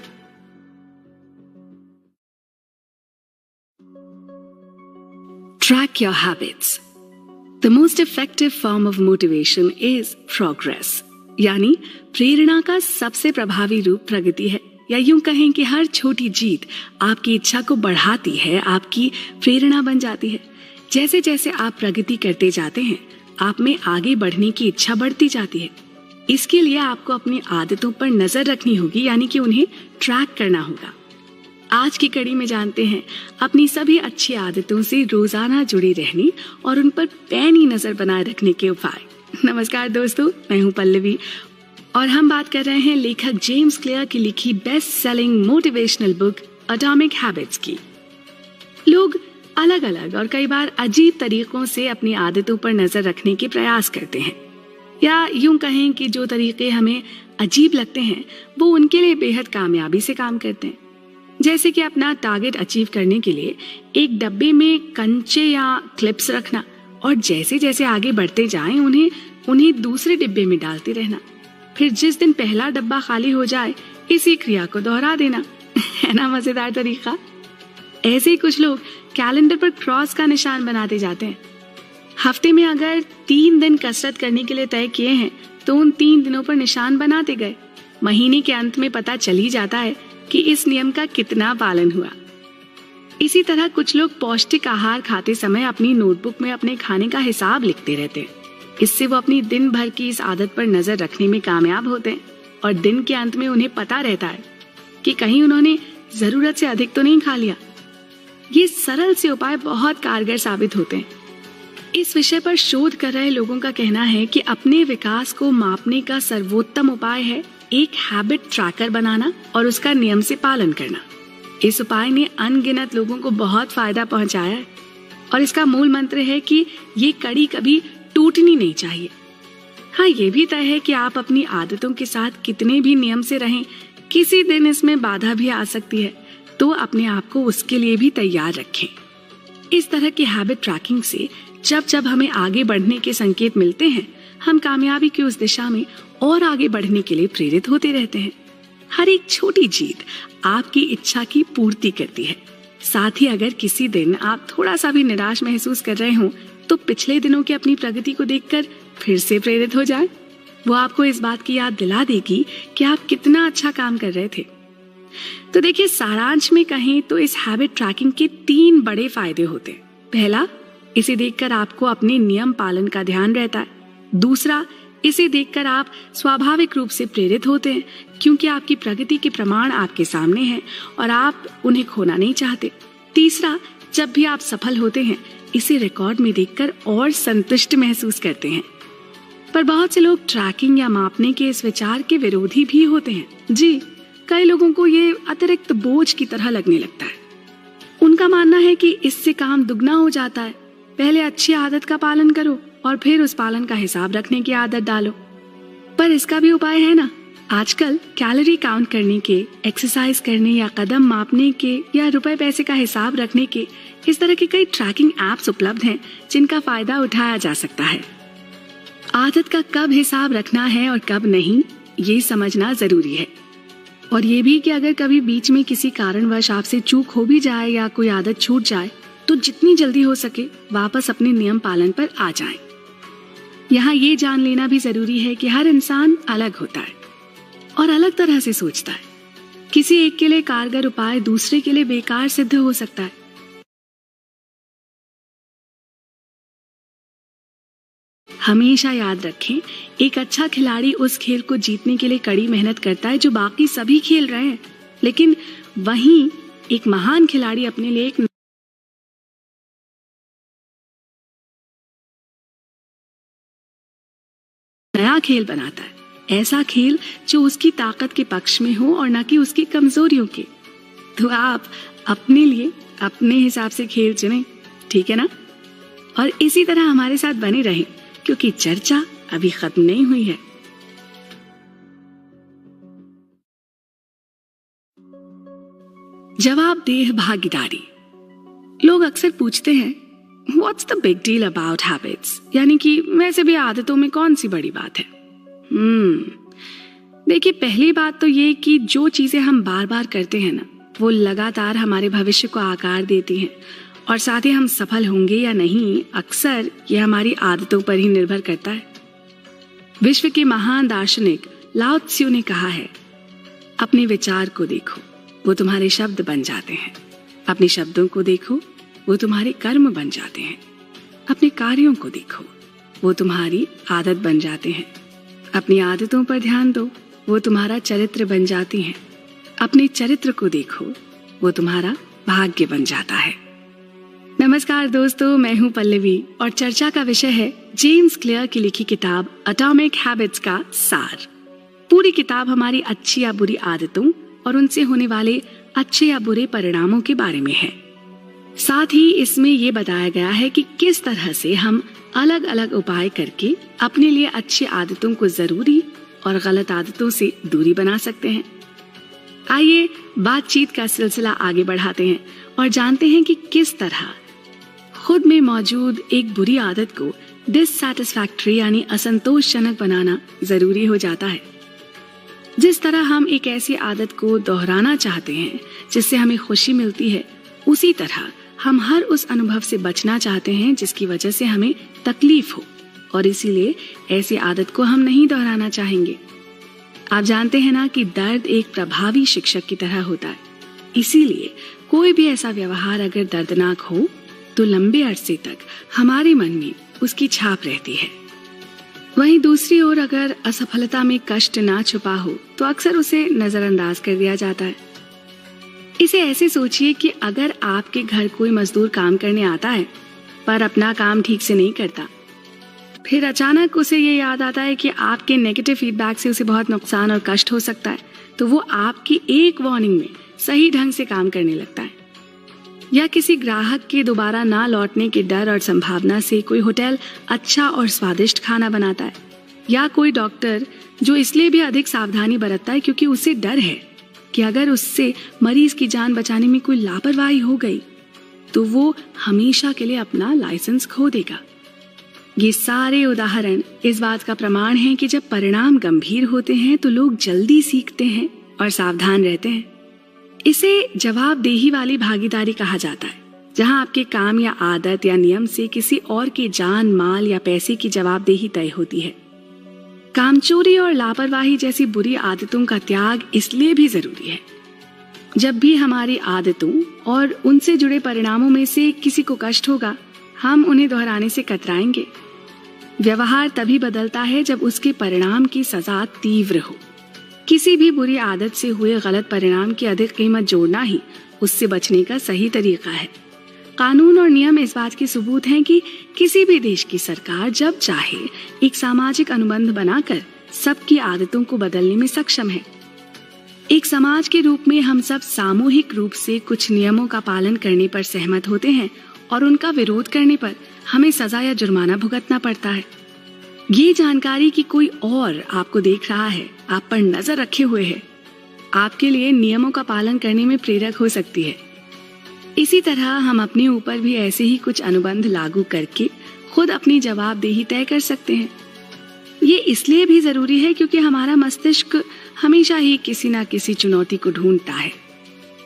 Track your habits. The most effective form of motivation is progress. यानी प्रेरणा का सबसे प्रभावी रूप प्रगति है, या यूं कहें कि हर छोटी जीत आपकी इच्छा को बढ़ाती है, आपकी प्रेरणा बन जाती है। जैसे जैसे आप प्रगति करते जाते हैं, आप में आगे बढ़ने की इच्छा बढ़ती जाती है। इसके लिए आपको अपनी आदतों पर नजर रखनी होगी, यानी कि उन्हें ट्रैक करना होगा। आज की कड़ी में जानते हैं अपनी सभी अच्छी आदतों से रोजाना जुड़ी रहने और उन पर पैनी नजर बनाए रखने के उपाय। नमस्कार दोस्तों, मैं हूं पल्लवी और हम बात कर रहे हैं लेखक जेम्स क्लियर की लिखी best selling motivational book atomic habits की। लोग अलग अलग और कई बार अजीब तरीकों से अपनी आदतों पर नजर रखने के प्रयास करते हैं, या यूं कहें कि जो तरीके हमें अजीब लगते हैं वो उनके लिए बेहद कामयाबी से काम करते हैं। जैसे कि अपना टारगेट अचीव करने के लिए एक डब्बे में कंचे या क्लिप्स रखना और जैसे जैसे आगे बढ़ते जाएं उन्हें दूसरे डिब्बे में डालते रहना। फिर जिस दिन पहला डब्बा खाली हो जाए इसी क्रिया को दोहरा देना। है ना मजेदार तरीका? ऐसे ही कुछ लोग कैलेंडर पर क्रॉस का निशान बनाते जाते हैं। हफ्ते में अगर 3 दिन कसरत करने के लिए तय किए हैं तो उन 3 दिनों पर निशान बनाते गए। महीने के अंत में पता चल ही जाता है कि इस नियम का कितना पालन हुआ। इसी तरह कुछ लोग पौष्टिक आहार खाते समय अपनी नोटबुक में अपने खाने का हिसाब लिखते रहते हैं। इससे वो अपनी दिन भर की इस आदत पर नजर रखने में कामयाब होते हैं और दिन के अंत में उन्हें पता रहता है कि कहीं उन्होंने जरूरत से अधिक तो नहीं खा लिया। ये सरल से उपाय बहुत कारगर साबित होते हैं। इस विषय पर शोध कर रहे लोगों का कहना है कि अपने विकास को मापने का सर्वोत्तम उपाय है एक हैबिट ट्रैकर बनाना और उसका नियम से पालन करना। इस उपाय ने अनगिनत लोगों को बहुत फायदा पहुंचाया है और इसका मूल मंत्र है कि ये कड़ी कभी टूटनी नहीं चाहिए। हाँ, ये भी तय है कि आप अपनी आदतों के साथ कितने भी नियम से रहें, किसी दिन इसमें बाधा भी आ सकती है, तो अपने आप को उसके लिए भी तैयार रखें। इस तरह की हैबिट ट्रैकिंग से जब जब हमें आगे बढ़ने के संकेत मिलते हैं, हम कामयाबी की उस दिशा में और आगे बढ़ने के लिए प्रेरित होते रहते हैं। हर एक छोटी जीत आपकी इच्छा की पूर्ति करती है। साथ ही अगर किसी दिन आप थोड़ा सा भी निराश महसूस कर रहे हो तो पिछले दिनों की अपनी प्रगति को देखकर फिर से प्रेरित हो जाए। वो आपको इस बात की याद दिला देगी कि आप कितना अच्छा काम कर रहे थे। तो देखिए, सारांश में कहें तो इस हैबिट ट्रैकिंग के 3 बड़े फायदे होते हैं। पहला, इसे देखकर आपको अपने नियम पालन का ध्यान रहता है। दूसरा, इसे देखकर आप स्वाभाविक रूप से प्रेरित होते हैं क्योंकि आपकी प्रगति के प्रमाण आपके सामने हैं और आप उन्हें खोना नहीं चाहते। तीसरा, जब भी आप सफल होते हैं इसे रिकॉर्ड में देखकर और संतुष्ट महसूस करते हैं। पर बहुत से लोग ट्रैकिंग या मापने के इस विचार के विरोधी भी होते हैं। जी, कई लोगों को ये अतिरिक्त बोझ की तरह लगने लगता है। उनका मानना है कि इससे काम दुगना हो जाता है। पहले अच्छी आदत का पालन करो और फिर उस पालन का हिसाब रखने की आदत डालो। पर इसका भी उपाय है ना। आजकल कैलोरी काउंट करने के, एक्सरसाइज करने या कदम मापने के या रुपए पैसे का हिसाब रखने के इस तरह के कई ट्रैकिंग एप्स उपलब्ध हैं जिनका फायदा उठाया जा सकता है। आदत का कब हिसाब रखना है और कब नहीं, ये समझना जरूरी है। और ये भी कि अगर कभी बीच में किसी कारणवश आपसे चूक हो भी जाए या कोई आदत छूट जाए तो जितनी जल्दी हो सके वापस अपने नियम पालन पर आ जाएं। यहाँ ये जान लेना भी जरूरी है कि हर इंसान अलग होता है और अलग तरह से सोचता है। किसी एक के लिए कारगर उपाय दूसरे के लिए बेकार सिद्ध हो सकता है। हमेशा याद रखें, एक अच्छा खिलाड़ी उस खेल को जीतने के लिए कड़ी मेहनत करता है जो बाकी सभी खेल रहे हैं, लेकिन वहीं एक महान खिलाड़ी अपने लिए एक नया खेल बनाता है। ऐसा खेल जो उसकी ताकत के पक्ष में हो और न कि उसकी कमजोरियों के। तो आप अपने लिए अपने हिसाब से खेल चुनें, ठीक है ना? और इसी तरह हमारे साथ बने रहें क्योंकि चर्चा अभी खत्म नहीं हुई है। जवाबदेह भागीदारी। लोग अक्सर पूछते हैं what's the big deal about habits, यानी कि वैसे भी आदतों में कौन सी बड़ी बात है। देखिए, पहली बात तो ये कि जो चीजें हम बार बार करते हैं ना, वो लगातार हमारे भविष्य को आकार देती हैं और साथ ही हम सफल होंगे या नहीं, अक्सर ये हमारी आदतों पर ही निर्भर करता है। विश्व के महान दार्शनिक लाओ त्सु ने कहा है, अपने विचार को देखो, वो तुम्हारे शब्द बन जाते हैं। अपने शब्दों को देखो, वो तुम्हारे कर्म बन जाते हैं। अपने कार्यों को देखो, वो तुम्हारी आदत बन जाते हैं। अपनी आदतों पर ध्यान दो, वो तुम्हारा चरित्र बन जाती हैं। अपने चरित्र को देखो, वो तुम्हारा भाग्य बन जाता है। नमस्कार दोस्तों, मैं हूं पल्लवी और चर्चा का विषय है जेम्स क्लियर की लिखी किताब एटॉमिक हैबिट्स का सार। पूरी किताब हमारी अच्छी या बुरी आदतों और उनसे होने वाले अच्छे या बुरे परिणामों के बारे में है। साथ ही इसमें ये बताया गया है कि किस तरह से हम अलग अलग उपाय करके अपने लिए अच्छी आदतों को जरूरी और गलत आदतों से दूरी बना सकते हैं। आइए बातचीत का सिलसिला आगे बढ़ाते हैं और जानते हैं कि किस तरह खुद में मौजूद एक बुरी आदत को डिससैटिस्फैक्टरी यानी असंतोषजनक बनाना जरूरी हो जाता है। जिस तरह हम एक ऐसी आदत को दोहराना चाहते हैं जिससे हमें खुशी मिलती है, उसी तरह हम हर उस अनुभव से बचना चाहते हैं जिसकी वजह से हमें तकलीफ हो, और इसीलिए ऐसी आदत को हम नहीं दोहराना चाहेंगे। आप जानते हैं ना कि दर्द एक प्रभावी शिक्षक की तरह होता है। इसीलिए कोई भी ऐसा व्यवहार अगर दर्दनाक हो तो लंबे अरसे तक हमारे मन में उसकी छाप रहती है। वहीं दूसरी ओर अगर असफलता में कष्ट ना छुपा हो तो अक्सर उसे नजरअंदाज कर दिया जाता है। इसे ऐसे सोचिए कि अगर आपके घर कोई मजदूर काम करने आता है पर अपना काम ठीक से नहीं करता, फिर अचानक उसे ये याद आता है कि आपके नेगेटिव फीडबैक से उसे बहुत नुकसान और कष्ट हो सकता है, तो वो आपकी एक वार्निंग में सही ढंग से काम करने लगता है। या किसी ग्राहक के दोबारा ना लौटने के डर और संभावना से कोई होटल अच्छा और स्वादिष्ट खाना बनाता है, या कोई डॉक्टर जो इसलिए भी अधिक सावधानी बरतता है क्योंकि उसे डर है कि अगर उससे मरीज की जान बचाने में कोई लापरवाही हो गई तो वो हमेशा के लिए अपना लाइसेंस खो देगा। ये सारे उदाहरण इस बात का प्रमाण हैं कि जब परिणाम गंभीर होते हैं तो लोग जल्दी सीखते हैं और सावधान रहते हैं। इसे जवाबदेही वाली भागीदारी कहा जाता है, जहां आपके काम या आदत या नियम से किसी और की जान, माल या पैसे की जवाबदेही तय होती है। कामचोरी और लापरवाही जैसी बुरी आदतों का त्याग इसलिए भी जरूरी है। जब भी हमारी आदतों और उनसे जुड़े परिणामों में से किसी को कष्ट होगा, हम उन्हें दोहराने से कतराएंगे। व्यवहार तभी बदलता है जब उसके परिणाम की सजा तीव्र हो। किसी भी बुरी आदत से हुए गलत परिणाम की अधिक कीमत जोड़ना ही उससे बचने का सही तरीका है। कानून और नियम इस बात की सबूत हैं कि किसी भी देश की सरकार जब चाहे एक सामाजिक अनुबंध बनाकर सबकी आदतों को बदलने में सक्षम है। एक समाज के रूप में हम सब सामूहिक रूप से कुछ नियमों का पालन करने पर सहमत होते हैं और उनका विरोध करने पर हमें सजा या जुर्माना भुगतना पड़ता है। ये जानकारी कि कोई और आपको देख रहा है, आप पर नजर रखे हुए है, आपके लिए नियमों का पालन करने में प्रेरक हो सकती है। इसी तरह हम अपने ऊपर भी ऐसे ही कुछ अनुबंध लागू करके खुद अपनी जवाबदेही तय कर सकते हैं। ये इसलिए भी जरूरी है क्योंकि हमारा मस्तिष्क हमेशा ही किसी न किसी चुनौती को ढूंढता है।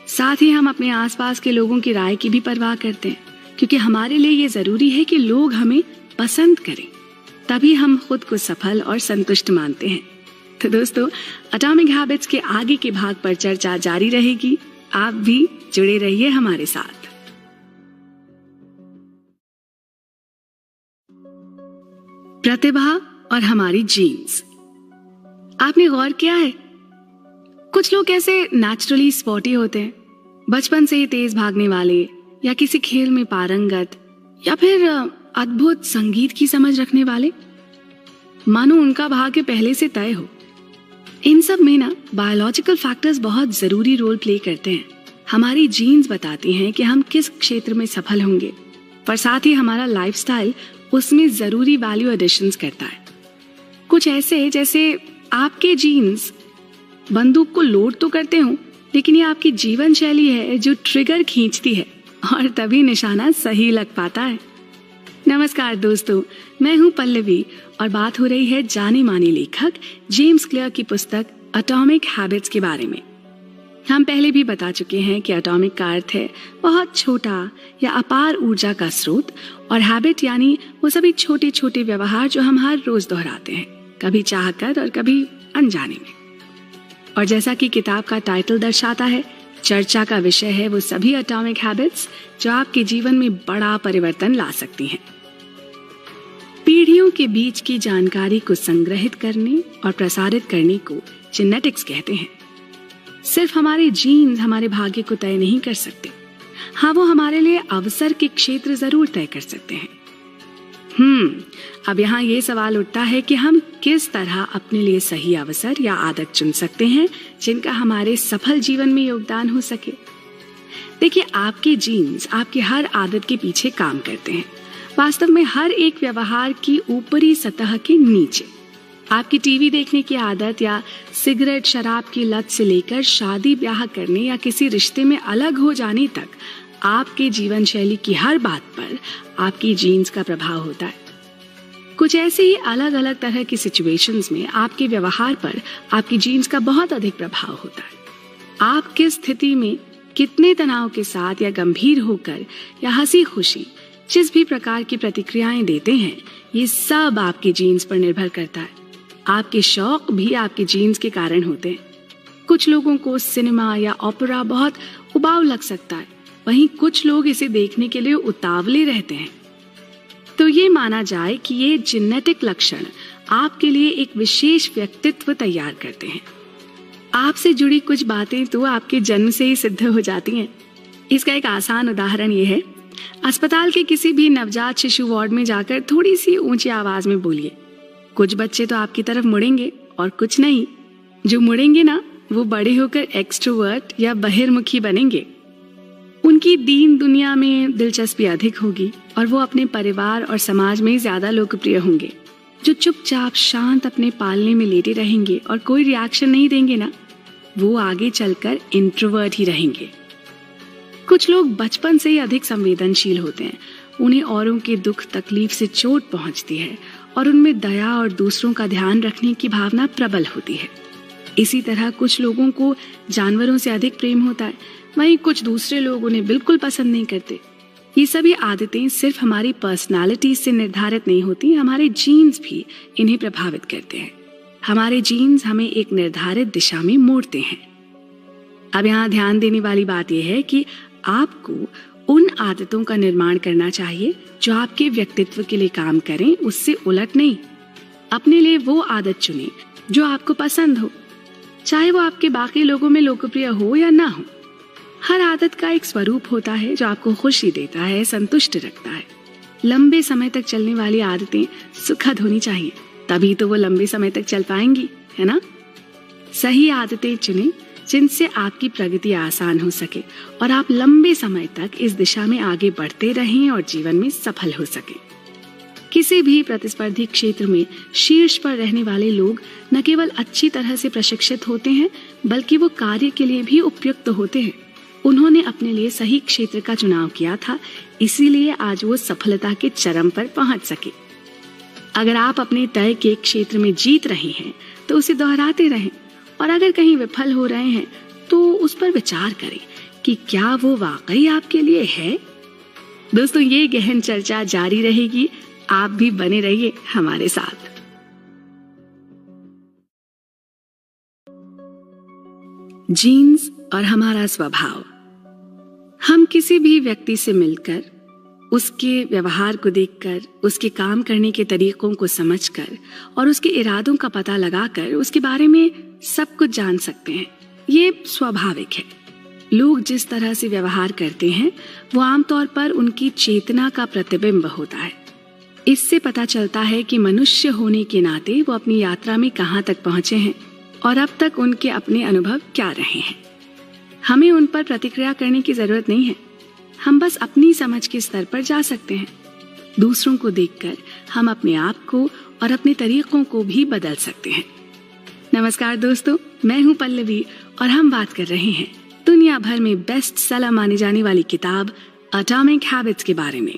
साथ ही हम अपने आसपास के लोगों की राय की भी परवाह करते हैं, क्योंकि हमारे लिए ये जरूरी है कि लोग हमें पसंद करें, तभी हम खुद को सफल और संतुष्ट मानते हैं। तो दोस्तों, एटॉमिक हैबिट्स के आगे के भाग पर चर्चा जारी रहेगी। आप भी जुड़े रहिए हमारे साथ। प्रतिभा और हमारी जीन्स। आपने गौर किया है, कुछ लोग ऐसे नेचुरली स्पोर्टी होते हैं, बचपन से ही तेज भागने वाले, या किसी खेल में पारंगत, या फिर अद्भुत संगीत की समझ रखने वाले, मानो उनका भाग्य पहले से तय हो। इन सब में ना बायोलॉजिकल फैक्टर्स बहुत जरूरी रोल प्ले करते हैं। हमारी जीन्स बताती हैं कि हम किस क्षेत्र में सफल होंगे, पर साथ ही हमारा लाइफस्टाइल उसमें जरूरी वैल्यू एडिशंस करता है। कुछ ऐसे जैसे आपके जीन्स बंदूक को लोड तो करते हो, लेकिन ये आपकी जीवन शैली है जो ट्रिगर खींचती है और तभी निशाना सही लग पाता है। नमस्कार दोस्तों, मैं हूं पल्लवी और बात हो रही है जाने माने लेखक जेम्स क्लियर की पुस्तक एटॉमिक हैबिट्स के बारे में। हम पहले भी बता चुके हैं कि एटॉमिक का अर्थ है बहुत छोटा या अपार ऊर्जा का स्रोत, और हैबिट यानी वो सभी छोटे छोटे व्यवहार जो हम हर रोज दोहराते हैं, कभी चाहकर और कभी अनजाने में। और जैसा कि किताब का टाइटल दर्शाता है, चर्चा का विषय है वो सभी एटॉमिक हैबिट्स जो आपके जीवन में बड़ा परिवर्तन ला सकती हैं। पीढ़ियों के बीच की जानकारी को संग्रहित करने और प्रसारित करने को जेनेटिक्स कहते हैं। सिर्फ हमारे जीन्स हमारे भाग्य को तय नहीं कर सकते, हाँ वो हमारे लिए अवसर के क्षेत्र जरूर तय कर सकते हैं। अब यहाँ ये सवाल उठता है कि हम किस तरह अपने लिए सही अवसर या आदत चुन सकते हैं जिनका हमारे सफल जीवन में योगदान हो सके। देखिए, आपके जीन्स आपकी हर आदत के पीछे काम करते हैं। वास्तव में हर एक व्यवहार की ऊपरी सतह के नीचे आपकी टीवी देखने की आदत या सिगरेट शराब की लत से लेकर शादी ब्याह करने या किसी रिश्ते में अलग हो जाने तक आपके जीवन शैली की हर बात पर आपकी जीन्स का प्रभाव होता है। कुछ ऐसे ही अलग अलग तरह की सिचुएशंस में आपके व्यवहार पर आपकी जीन्स का बहुत अधिक प्रभाव होता है। आप किस स्थिति में कितने तनाव के साथ या गंभीर होकर या हंसी खुशी जिस भी प्रकार की प्रतिक्रियाएं देते हैं, ये सब आपकी जीन्स पर निर्भर करता है। आपके शौक भी आपके जीन्स के कारण होते हैं। कुछ लोगों को सिनेमा या ओपेरा बहुत उबाऊ लग सकता है, वहीं कुछ लोग इसे देखने के लिए उतावले रहते हैं। तो ये माना जाए कि ये जेनेटिक लक्षण आपके लिए एक विशेष व्यक्तित्व तैयार करते हैं। आपसे जुड़ी कुछ बातें तो आपके जन्म से ही सिद्ध हो जाती हैं। इसका एक आसान उदाहरण ये है, अस्पताल के किसी भी नवजात शिशु वार्ड में जाकर थोड़ी सी ऊंची आवाज में बोलिए। कुछ बच्चे तो आपकी तरफ मुड़ेंगे और कुछ नहीं। जो मुड़ेंगे ना, वो बड़े होकर एक्सट्रोवर्ट या बहिर्मुखी बनेंगे। उनकी दीन दुनिया में दिलचस्पी अधिक होगी और वो अपने परिवार और समाज में ज्यादा लोकप्रिय होंगे। जो चुपचाप शांत अपने पालने में लेटे रहेंगे और कोई रिएक्शन नहीं देंगे ना, वो आगे चलकर इंट्रोवर्ट ही रहेंगे। कुछ लोग बचपन से ही अधिक संवेदनशील होते हैं। उन्हें औरों के दुख तकलीफ से चोट पहुंचती है और उनमें दया और दूसरों का ध्यान रखने की भावना प्रबल होती है। इसी तरह कुछ लोगों को जानवरों से अधिक प्रेम होता है, वहीं कुछ दूसरे लोग उन्हें बिल्कुल पसंद नहीं करते। ये सभी आदतें सिर्फ हमारी पर्सनालिटी से निर्धारित नहीं होती, हमारे जीन्स भी इन्हें प्रभावित करते हैं। हमारे जीन्स हमें एक निर्धारित दिशा में मोड़ते हैं। अब यहाँ ध्यान देने वाली बात यह है कि आपको उन आदतों का निर्माण करना चाहिए जो आपके व्यक्तित्व के लिए काम करें, उससे उलट नहीं। अपने लिए वो आदत चुनें जो आपको पसंद हो, चाहे वो आपके बाकी लोगों में लोकप्रिय हो या ना हो। हर आदत का एक स्वरूप होता है जो आपको खुशी देता है, संतुष्ट रखता है। लंबे समय तक चलने वाली आदतें सुखद होनी चाहिए, तभी तो वो लंबे समय तक चल पाएंगी, है ना? सही आदतें चुनें जिनसे आपकी प्रगति आसान हो सके और आप लंबे समय तक इस दिशा में आगे बढ़ते रहें और जीवन में सफल हो सके। किसी भी प्रतिस्पर्धी क्षेत्र में शीर्ष पर रहने वाले लोग न केवल अच्छी तरह से प्रशिक्षित होते हैं, बल्कि वो कार्य के लिए भी उपयुक्त होते हैं। उन्होंने अपने लिए सही क्षेत्र का चुनाव किया था, इसीलिए आज वो सफलता के चरम पर पहुंच सके। अगर आप अपने तय के क्षेत्र में जीत रहे हैं तो उसे दोहराते रहें, और अगर कहीं विफल हो रहे हैं तो उस पर विचार करें कि क्या वो वाकई आपके लिए है। दोस्तों, ये गहन चर्चा जारी रहेगी, आप भी बने रहिए हमारे साथ। जीन्स और हमारा स्वभाव। हम किसी भी व्यक्ति से मिलकर, उसके व्यवहार को देखकर, उसके काम करने के तरीकों को समझकर और उसके इरादों का पता लगाकर उसके बारे में सब कुछ जान सकते हैं। ये स्वाभाविक है। लोग जिस तरह से व्यवहार करते हैं वो आमतौर पर उनकी चेतना का प्रतिबिंब होता है। इससे पता चलता है कि मनुष्य होने के नाते वो अपनी यात्रा में कहाँ तक पहुंचे हैं और अब तक उनके अपने अनुभव क्या रहे हैं। हमें उन पर प्रतिक्रिया करने की जरूरत नहीं है, हम बस अपनी समझ के स्तर पर जा सकते हैं। दूसरों को देखकर हम अपने आप को और अपने तरीकों को भी बदल सकते हैं। नमस्कार दोस्तों, मैं हूं पल्लवी और हम बात कर रहे हैं दुनिया भर में बेस्ट सेलर मानी जाने वाली किताब एटॉमिक हैबिट्स के बारे में।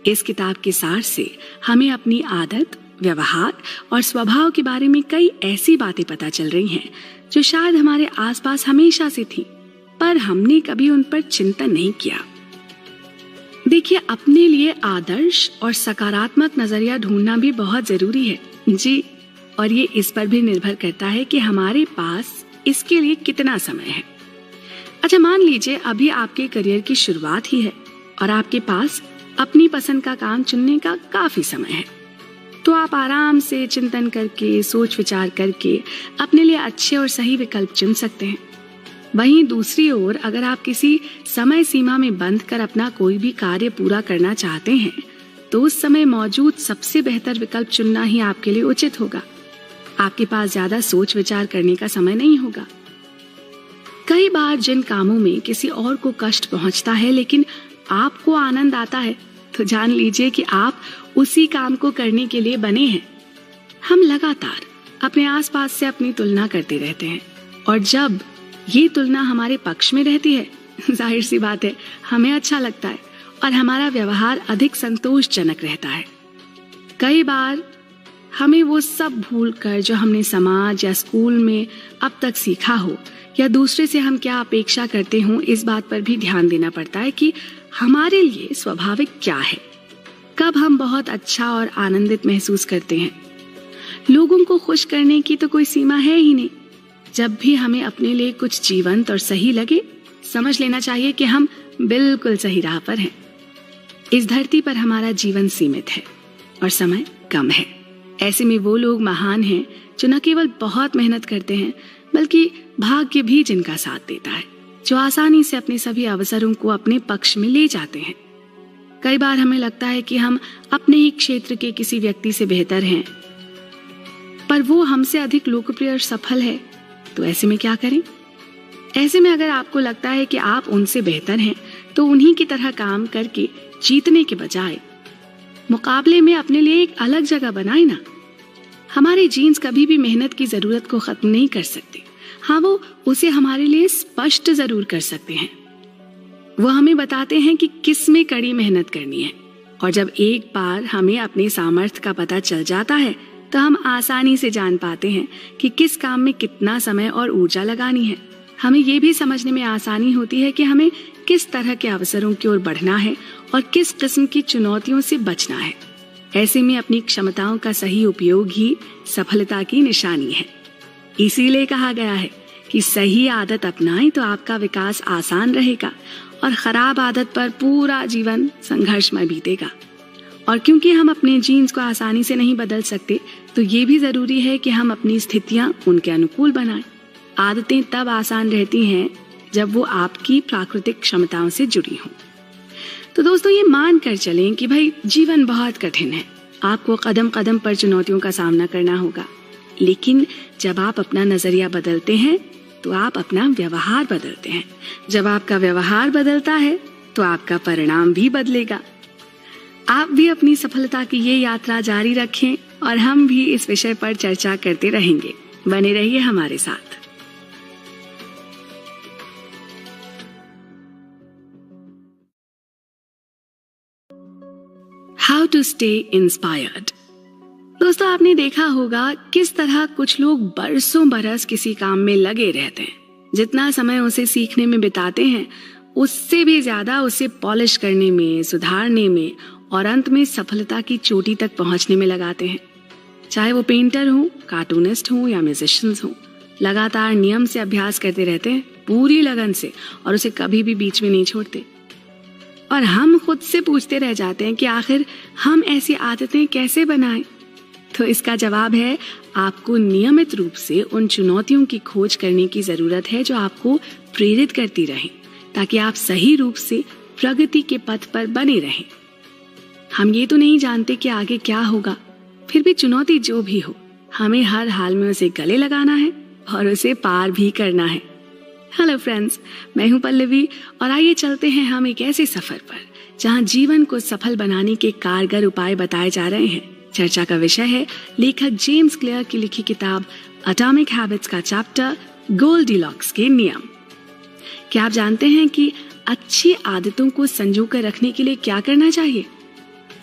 इस किताब के सार से हमें अपनी आदत, व्यवहार और स्वभाव के बारे में कई ऐसी बातें पता चल रही हैं जो शायद हमारे आसपास हमेशा से थी, पर हमने कभी उन पर चिंतन नहीं किया। देखिए, अपने लिए आदर्श और सकारात्मक नजरिया ढूंढना भी बहुत जरूरी है जी, और ये इस पर भी निर्भर करता है कि हमारे पास इसके लिए कितना समय है। अच्छा, मान लीजिए अभी आपके करियर की शुरुआत ही है और आपके पास अपनी पसंद का काम चुनने का काफी समय है, तो आप आराम से चिंतन करके, सोच विचार करके अपने लिए अच्छे और सही विकल्प चुन सकते हैं। वहीं दूसरी ओर अगर आप किसी समय सीमा में बंध कर अपना कोई भी कार्य पूरा करना चाहते हैं तो उस समय मौजूद सबसे बेहतर विकल्प चुनना ही आपके लिए उचित होगा। आपके पास ज्यादा सोच विचार करने का समय नहीं होगा। कई बार जिन कामों में किसी और को कष्ट पहुंचता है लेकिन आपको आनंद आता है, तो जान लीजिए कि आप उसी काम को करने के लिए बने हैं। हम लगातार अपने आसपास से अपनी तुलना करते रहते हैं और जब ये तुलना हमारे पक्ष में रहती है, जाहिर सी बात है हमें अच्छा लगता है और हमारा व्यवहार अधिक संतोषजनक रहता है। कई बार हमें वो सब भूलकर जो हमने समाज या स्कूल में अब तक सीखा हो या दूसरे से हम क्या अपेक्षा करते हों, इस बात पर भी ध्यान देना पड़ता है कि हमारे लिए स्वाभाविक क्या है। कब हम बहुत अच्छा और आनंदित महसूस करते हैं। लोगों को खुश करने की तो कोई सीमा है ही नहीं। जब भी हमें अपने लिए कुछ जीवंत और सही लगे, समझ लेना चाहिए कि हम बिल्कुल सही राह पर हैं। इस धरती पर हमारा जीवन सीमित है और समय कम है। ऐसे में वो लोग महान हैं जो न केवल बहुत मेहनत करते हैं बल्कि भाग्य भी जिनका साथ देता है, जो आसानी से अपने सभी अवसरों को अपने पक्ष में ले जाते हैं। कई बार हमें लगता है कि हम अपने ही क्षेत्र के किसी व्यक्ति से बेहतर हैं, पर वो हमसे अधिक लोकप्रिय और सफल है। तो ऐसे में क्या करें? ऐसे में अगर आपको लगता है कि आप उनसे बेहतर हैं, तो उन्हीं की तरह काम करके जीतने के बजाय मुकाबले में अपने लिए एक अलग जगह बनाए ना। हमारे जीन्स कभी भी मेहनत की जरूरत को खत्म नहीं कर सकते। हाँ, वो उसे हमारे लिए स्पष्ट जरूर कर सकते हैं। वो हमें बताते हैं कि किस में कड़ी मेहनत करनी है, और जब एक बार हमें अपने सामर्थ्य का पता चल जाता है तो हम आसानी से जान पाते हैं कि किस काम में कितना समय और ऊर्जा लगानी है। हमें ये भी समझने में आसानी होती है कि हमें किस तरह के अवसरों की ओर बढ़ना है और किस किस्म की चुनौतियों से बचना है। ऐसे में अपनी क्षमताओं का सही उपयोग ही सफलता की निशानी है। इसीलिए कहा गया है कि सही आदत अपनाएं तो आपका विकास आसान रहेगा और खराब आदत पर पूरा जीवन संघर्षमय बीतेगा। और क्योंकि हम अपने जीन्स को आसानी से नहीं बदल सकते, तो ये भी जरूरी है कि हम अपनी स्थितियां उनके अनुकूल बनाएं। आदतें तब आसान रहती हैं जब वो आपकी प्राकृतिक क्षमताओं से जुड़ी हों। तो दोस्तों, ये मान कर चलें कि भाई जीवन बहुत कठिन है, आपको कदम कदम पर चुनौतियों का सामना करना होगा। लेकिन जब आप अपना नजरिया बदलते हैं तो आप अपना व्यवहार बदलते हैं। जब आपका व्यवहार बदलता है तो आपका परिणाम भी बदलेगा। आप भी अपनी सफलता की ये यात्रा जारी रखें और हम भी इस विषय पर चर्चा करते रहेंगे। बने रहिए हमारे साथ। How to stay inspired. दोस्तों, आपने देखा होगा किस तरह कुछ लोग बरसों बरस किसी काम में लगे रहते हैं। जितना समय उसे सीखने में बिताते हैं, उससे भी ज्यादा उसे पॉलिश करने में, सुधारने में और अंत में सफलता की चोटी तक पहुंचने में लगाते हैं। चाहे वो पेंटर हो, कार्टूनिस्ट हो या म्यूजिशियंस हो, लगातार नियम से अभ्यास करते रहते हैं, पूरी लगन से, और उसे कभी भी बीच में नहीं छोड़ते। और हम खुद से पूछते रह जाते हैं कि आखिर हम ऐसी आदतें कैसे बनाएं? तो इसका जवाब है, आपको नियमित रूप से उन चुनौतियों की खोज करने की जरूरत है जो आपको प्रेरित करती रहें, ताकि आप सही रूप से प्रगति के पथ पर बने रहें। हम ये तो नहीं जानते कि आगे क्या होगा, फिर भी चुनौती जो भी हो, हमें हर हाल में उसे गले लगाना है और उसे पार भी करना है। हेलो फ्रेंड्स, मैं हूं पल्लवी और आइए चलते हैं हम एक ऐसे सफर पर जहां जीवन को सफल बनाने के कारगर उपाय बताए जा रहे हैं। चर्चा का विषय है लेखक जेम्स क्लियर की लिखी किताब एटॉमिक हैबिट्स का चैप्टर गोल्डीलॉक्स के नियम। क्या आप जानते हैं कि अच्छी आदतों को संजो कर रखने के लिए क्या करना चाहिए?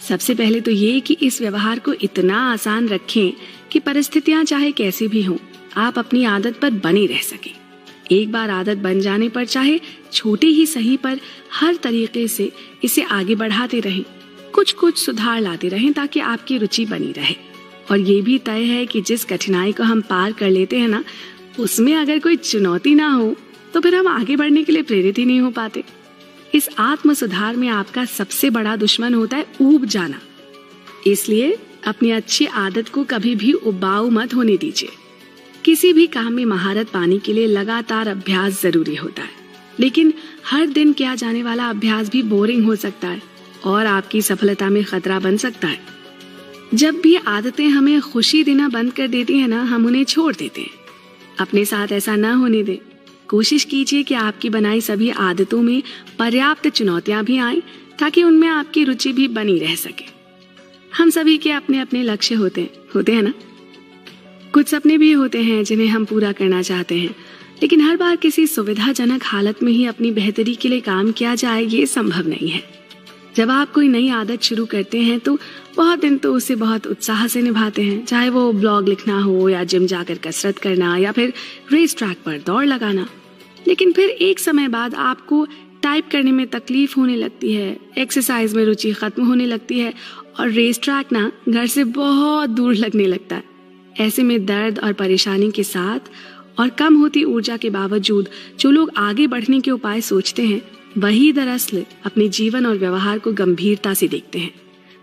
सबसे पहले तो ये कि इस व्यवहार को इतना आसान रखें कि परिस्थितियां चाहे कैसी भी हों, आप अपनी आदत पर बने रह सकें। एक बार आदत बन जाने पर चाहे छोटे ही सही पर हर तरीके से इसे आगे बढ़ाते रहें, कुछ कुछ सुधार लाते रहें ताकि आपकी रुचि बनी रहे। और ये भी तय है कि जिस कठिनाई को हम पार कर लेते हैं ना, उसमें अगर कोई चुनौती ना हो तो फिर हम आगे बढ़ने के लिए प्रेरित ही नहीं हो पाते। इस आत्म सुधार में आपका सबसे बड़ा दुश्मन होता है ऊब जाना। इसलिए अपनी अच्छी आदत को कभी भी उबाऊ मत होने दीजिए। किसी भी काम में महारत पाने के लिए लगातार अभ्यास जरूरी होता है, लेकिन हर दिन किया जाने वाला अभ्यास भी बोरिंग हो सकता है। और आपकी सफलता में खतरा बन सकता है। जब भी आदतें हमें खुशी देना बंद कर देती है ना, हम उन्हें छोड़ देते हैं। अपने साथ ऐसा ना होने दें। कोशिश कीजिए कि आपकी बनाई सभी आदतों में पर्याप्त चुनौतियां भी आएं, ताकि उनमें आपकी रुचि भी बनी रह सके। हम सभी के अपने अपने लक्ष्य होते हैं ना। कुछ सपने भी होते हैं जिन्हें हम पूरा करना चाहते हैं, लेकिन हर बार किसी सुविधाजनक हालत में ही अपनी बेहतरी के लिए काम किया जाए, ये संभव नहीं है। जब आप कोई नई आदत शुरू करते हैं तो बहुत दिन तो उसे बहुत उत्साह से निभाते हैं, चाहे वो ब्लॉग लिखना हो या जिम जाकर कसरत करना या फिर रेस ट्रैक पर दौड़ लगाना। लेकिन फिर एक समय बाद आपको टाइप करने में तकलीफ होने लगती है, एक्सरसाइज में रुचि खत्म होने लगती है और रेस ट्रैक ना घर से बहुत दूर लगने लगता है। ऐसे में दर्द और परेशानी के साथ और कम होती ऊर्जा के बावजूद जो लोग आगे बढ़ने के उपाय सोचते हैं, वही दरअसल अपने जीवन और व्यवहार को गंभीरता से देखते हैं।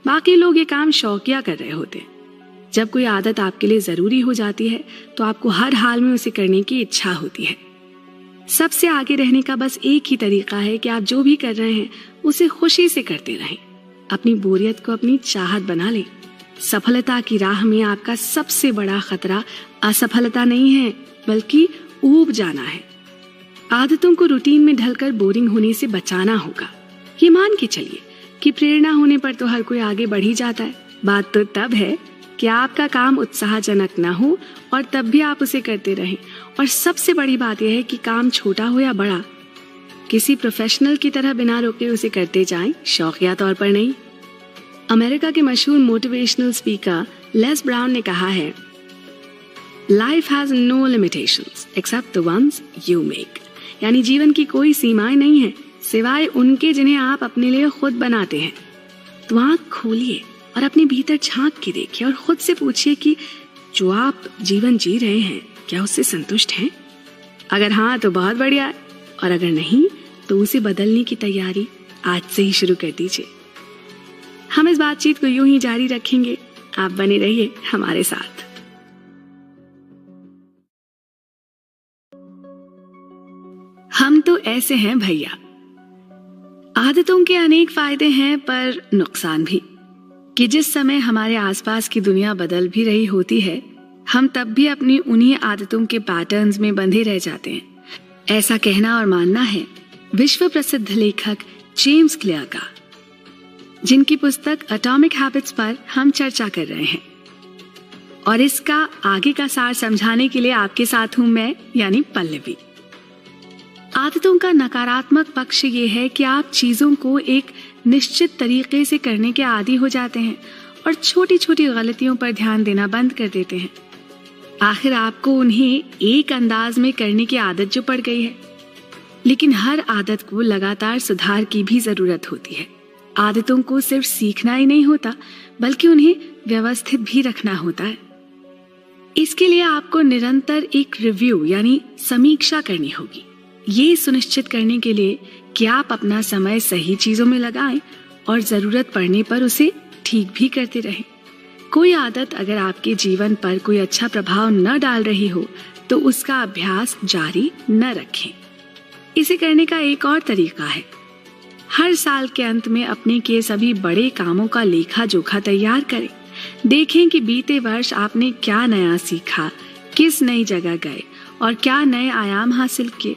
बाकी लोग ये काम शौकिया कर रहे होते हैं। जब कोई आदत आपके लिए जरूरी हो जाती है तो आपको हर हाल में उसे करने की इच्छा होती है। सबसे आगे रहने का बस एक ही तरीका है कि आप जो भी कर रहे हैं उसे खुशी से करते रहें। अपनी बोरियत को अपनी चाहत बना लें। सफलता की राह में आपका सबसे बड़ा खतरा असफलता नहीं है, बल्कि ऊब जाना है। आदतों को रूटीन में ढलकर बोरिंग होने से बचाना होगा। ये मान के चलिए कि प्रेरणा होने पर तो हर कोई आगे बढ़ ही जाता है। बात तो तब है कि आपका काम उत्साहजनक ना हो और तब भी आप उसे करते रहें। और सबसे बड़ी बात यह है कि काम छोटा हो या बड़ा, किसी प्रोफेशनल की तरह बिना रोके उसे करते जाएं, शौकिया तौर पर नहीं। अमेरिका के मशहूर मोटिवेशनल स्पीकर लेस ब्राउन ने कहा है, life has no limitations except the ones you make. यानी जीवन की कोई सीमाएं नहीं है सिवाय उनके जिन्हें आप अपने लिए खुद बनाते हैं। तो आंख खोलिए और अपने भीतर झांक के देखिए और खुद से पूछिए कि जो आप जीवन जी रहे हैं क्या उससे संतुष्ट हैं? अगर हाँ तो बहुत बढ़िया है, और अगर नहीं तो उसे बदलने की तैयारी आज से ही शुरू कर दीजिए। हम इस बातचीत को यूं ही जारी रखेंगे। आप बने रहिए हमारे साथ। हम तो ऐसे हैं भैया। आदतों के अनेक फायदे हैं पर नुकसान भी, कि जिस समय हमारे आसपास की दुनिया बदल भी रही होती है, हम तब भी अपनी उन्हीं आदतों के पैटर्न्स में बंधे रह जाते हैं। ऐसा कहना और मानना है विश्व प्रसिद्ध लेखक जेम्स क्लियर का, जिनकी पुस्तक एटॉमिक हैबिट्स पर हम चर्चा कर रहे हैं। और इसका आगे का सार समझाने के लिए आपके साथ हूं मैं, यानी पल्लवी। आदतों का नकारात्मक पक्ष ये है कि आप चीजों को एक निश्चित तरीके से करने के आदी हो जाते हैं और छोटी छोटी गलतियों पर ध्यान देना बंद कर देते हैं। आखिर आपको उन्हें एक अंदाज में करने की आदत जो पड़ गई है। लेकिन हर आदत को लगातार सुधार की भी जरूरत होती है। आदतों को सिर्फ सीखना ही नहीं होता, बल्कि उन्हें व्यवस्थित भी रखना होता है। इसके लिए आपको निरंतर एक रिव्यू यानी समीक्षा करनी होगी, ये सुनिश्चित करने के लिए कि आप अपना समय सही चीजों में लगाएं और जरूरत पड़ने पर उसे ठीक भी करते रहें। कोई आदत अगर आपके जीवन पर कोई अच्छा प्रभाव न डाल रही हो तो उसका अभ्यास जारी न रखें। इसे करने का एक और तरीका है, हर साल के अंत में अपने किए सभी बड़े कामों का लेखा जोखा तैयार करें। देखें कि बीते वर्ष आपने क्या नया सीखा, किस नई जगह गए और क्या नए आयाम हासिल किए।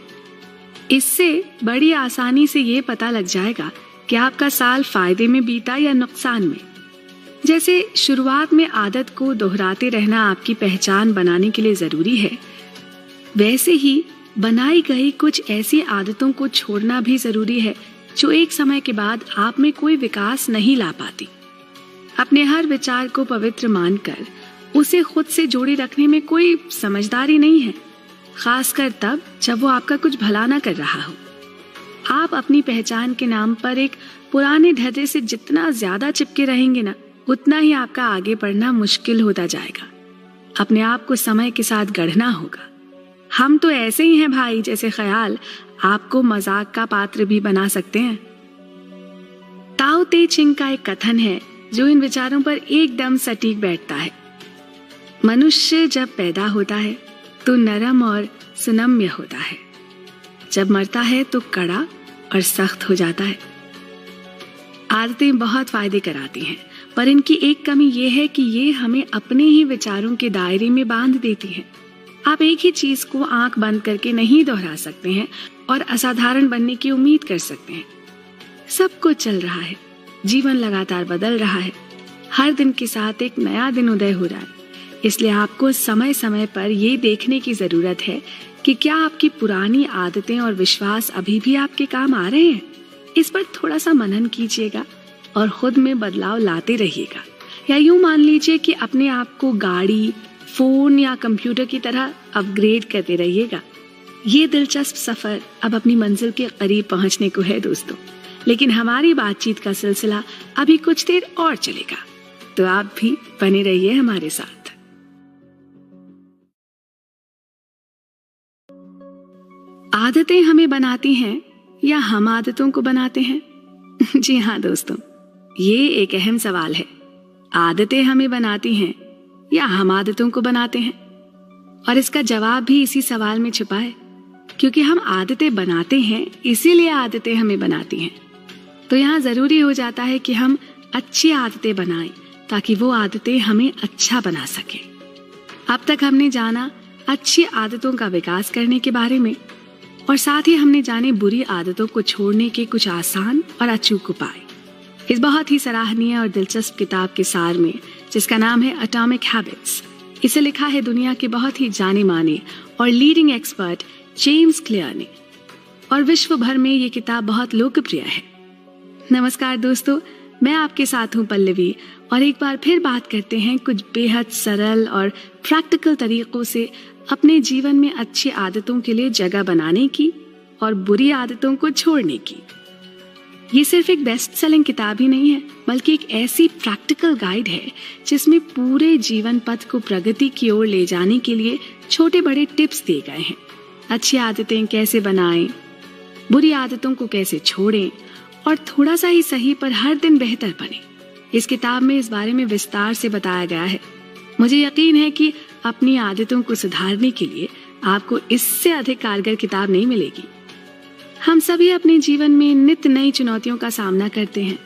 इससे बड़ी आसानी से ये पता लग जाएगा कि आपका साल फायदे में बीता या नुकसान में। जैसे शुरुआत में आदत को दोहराते रहना आपकी पहचान बनाने के लिए जरूरी है, वैसे ही बनाई गई कुछ ऐसी आदतों को छोड़ना भी जरूरी है जो एक समय के बाद आप में कोई विकास नहीं ला पाती। अपने हर विचार को पवित्र मानकर उसे खुद से जोड़े रखने में कोई समझदारी नहीं है, खासकर तब जब वो आपका कुछ भला ना कर रहा हो। आप अपनी पहचान के नाम पर एक पुराने ढर्रे से जितना ज्यादा चिपके रहेंगे ना, उतना ही आपका आगे बढ़ना मुश्किल होता जाएगा। अपने आप को समय के साथ गढ़ना होगा। हम तो ऐसे ही हैं भाई जैसे ख्याल आपको मजाक का पात्र भी बना सकते हैं। ताओ ते चिंग का एक कथन है जो इन विचारों पर एकदम सटीक बैठता है। मनुष्य जब पैदा होता है तो नरम और सुनम्य होता है, जब मरता है तो कड़ा और सख्त हो जाता है। आदतें बहुत फायदे कराती हैं, पर इनकी एक कमी ये है कि ये हमें अपने ही विचारों के दायरे में बांध देती हैं। आप एक ही चीज को आंख बंद करके नहीं दोहरा सकते हैं और असाधारण बनने की उम्मीद कर सकते हैं। सब कुछ चल रहा है, जीवन लगातार बदल रहा है, हर दिन के साथ एक नया दिन उदय हो रहा है। इसलिए आपको समय समय पर ये देखने की जरूरत है कि क्या आपकी पुरानी आदतें और विश्वास अभी भी आपके काम आ रहे हैं। इस पर थोड़ा सा मनन कीजिएगा और खुद में बदलाव लाते रहिएगा। या यूं मान लीजिए कि अपने आप को गाड़ी, फोन या कंप्यूटर की तरह अपग्रेड करते रहिएगा। ये दिलचस्प सफर अब अपनी मंजिल के करीब पहुंचने को है दोस्तों, लेकिन हमारी बातचीत का सिलसिला अभी कुछ देर और चलेगा, तो आप भी बने रहिए हमारे साथ। आदतें हमें बनाती हैं या हम आदतों को बनाते हैं? जी हाँ दोस्तों, ये एक अहम सवाल है। आदतें हमें बनाती हैं या हम आदतों को बनाते हैं? और इसका जवाब भी इसी सवाल में छुपा है, क्योंकि हम आदतें बनाते हैं इसीलिए आदतें हमें बनाती हैं। तो यहाँ जरूरी हो जाता है कि हम अच्छी आदतें बनाएं ताकि वो आदतें हमें अच्छा बना सके। अब तक हमने जाना अच्छी आदतों का विकास करने के बारे में, और साथ ही हमने जाने बुरी आदतों को छोड़ने के कुछ आसान और अचूक उपाय। इस बहुत ही सराहनीय और दिलचस्प किताब के सार में, जिसका नाम है एटॉमिक हैबिट्स, इसे लिखा है दुनिया के बहुत ही जाने माने और लीडिंग एक्सपर्ट जेम्स क्लियर ने, और विश्व भर में ये किताब बहुत लोकप्रिय है। नमस्कार दोस्तों, मैं आपके साथ हूँ पल्लवी, और एक बार फिर बात करते हैं कुछ बेहद सरल और प्रैक्टिकल तरीकों से अपने जीवन में अच्छी आदतों के लिए जगह बनाने की और बुरी आदतों को छोड़ने की। ये सिर्फ एक बेस्ट सेलिंग किताब ही नहीं है, बल्कि एक ऐसी प्रैक्टिकल गाइड है जिसमें पूरे जीवन पथ को प्रगति की ओर ले जाने के लिए छोटे बड़े टिप्स दिए गए हैं। अच्छी आदतें कैसे बनाएं, बुरी आदतों को कैसे छोड़ें और थोड़ा सा ही सही पर हर दिन बेहतर बने। इस किताब में इस बारे में विस्तार से बताया गया है। मुझे यकीन है कि अपनी आदतों को सुधारने के लिए आपको इससे अधिक कारगर किताब नहीं मिलेगी। हम सभी अपने जीवन में नित्य नई चुनौतियों का सामना करते हैं,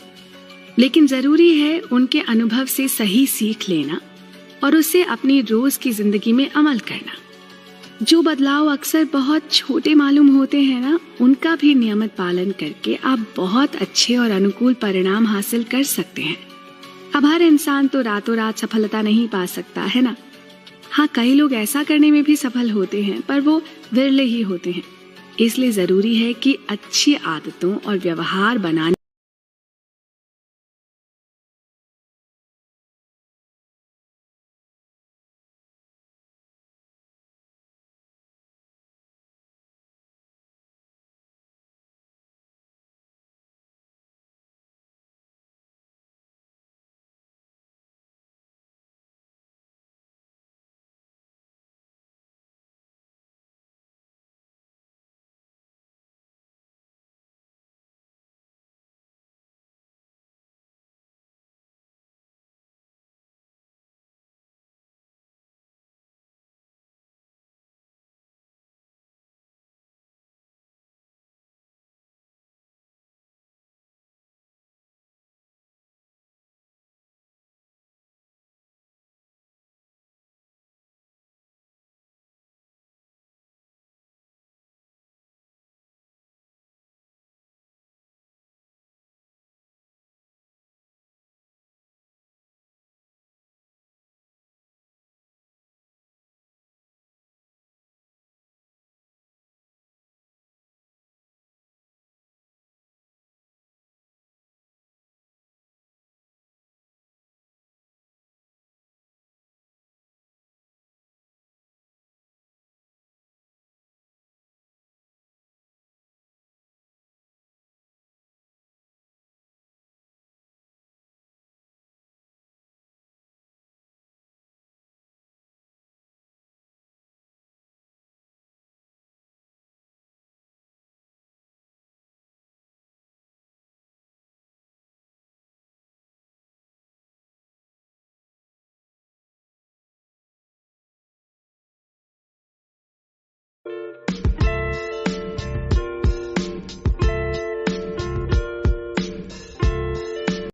लेकिन जरूरी है उनके अनुभव से सही सीख लेना और उसे अपनी रोज की जिंदगी में अमल करना। जो बदलाव अक्सर बहुत छोटे मालूम होते हैं ना, उनका भी नियमित पालन करके आप बहुत अच्छे और अनुकूल परिणाम हासिल कर सकते हैं। अब हर इंसान तो रातों रात सफलता नहीं पा सकता है ना। हाँ, कई लोग ऐसा करने में भी सफल होते हैं, पर वो विरले ही होते हैं। इसलिए जरूरी है कि अच्छी आदतों और व्यवहार बनाने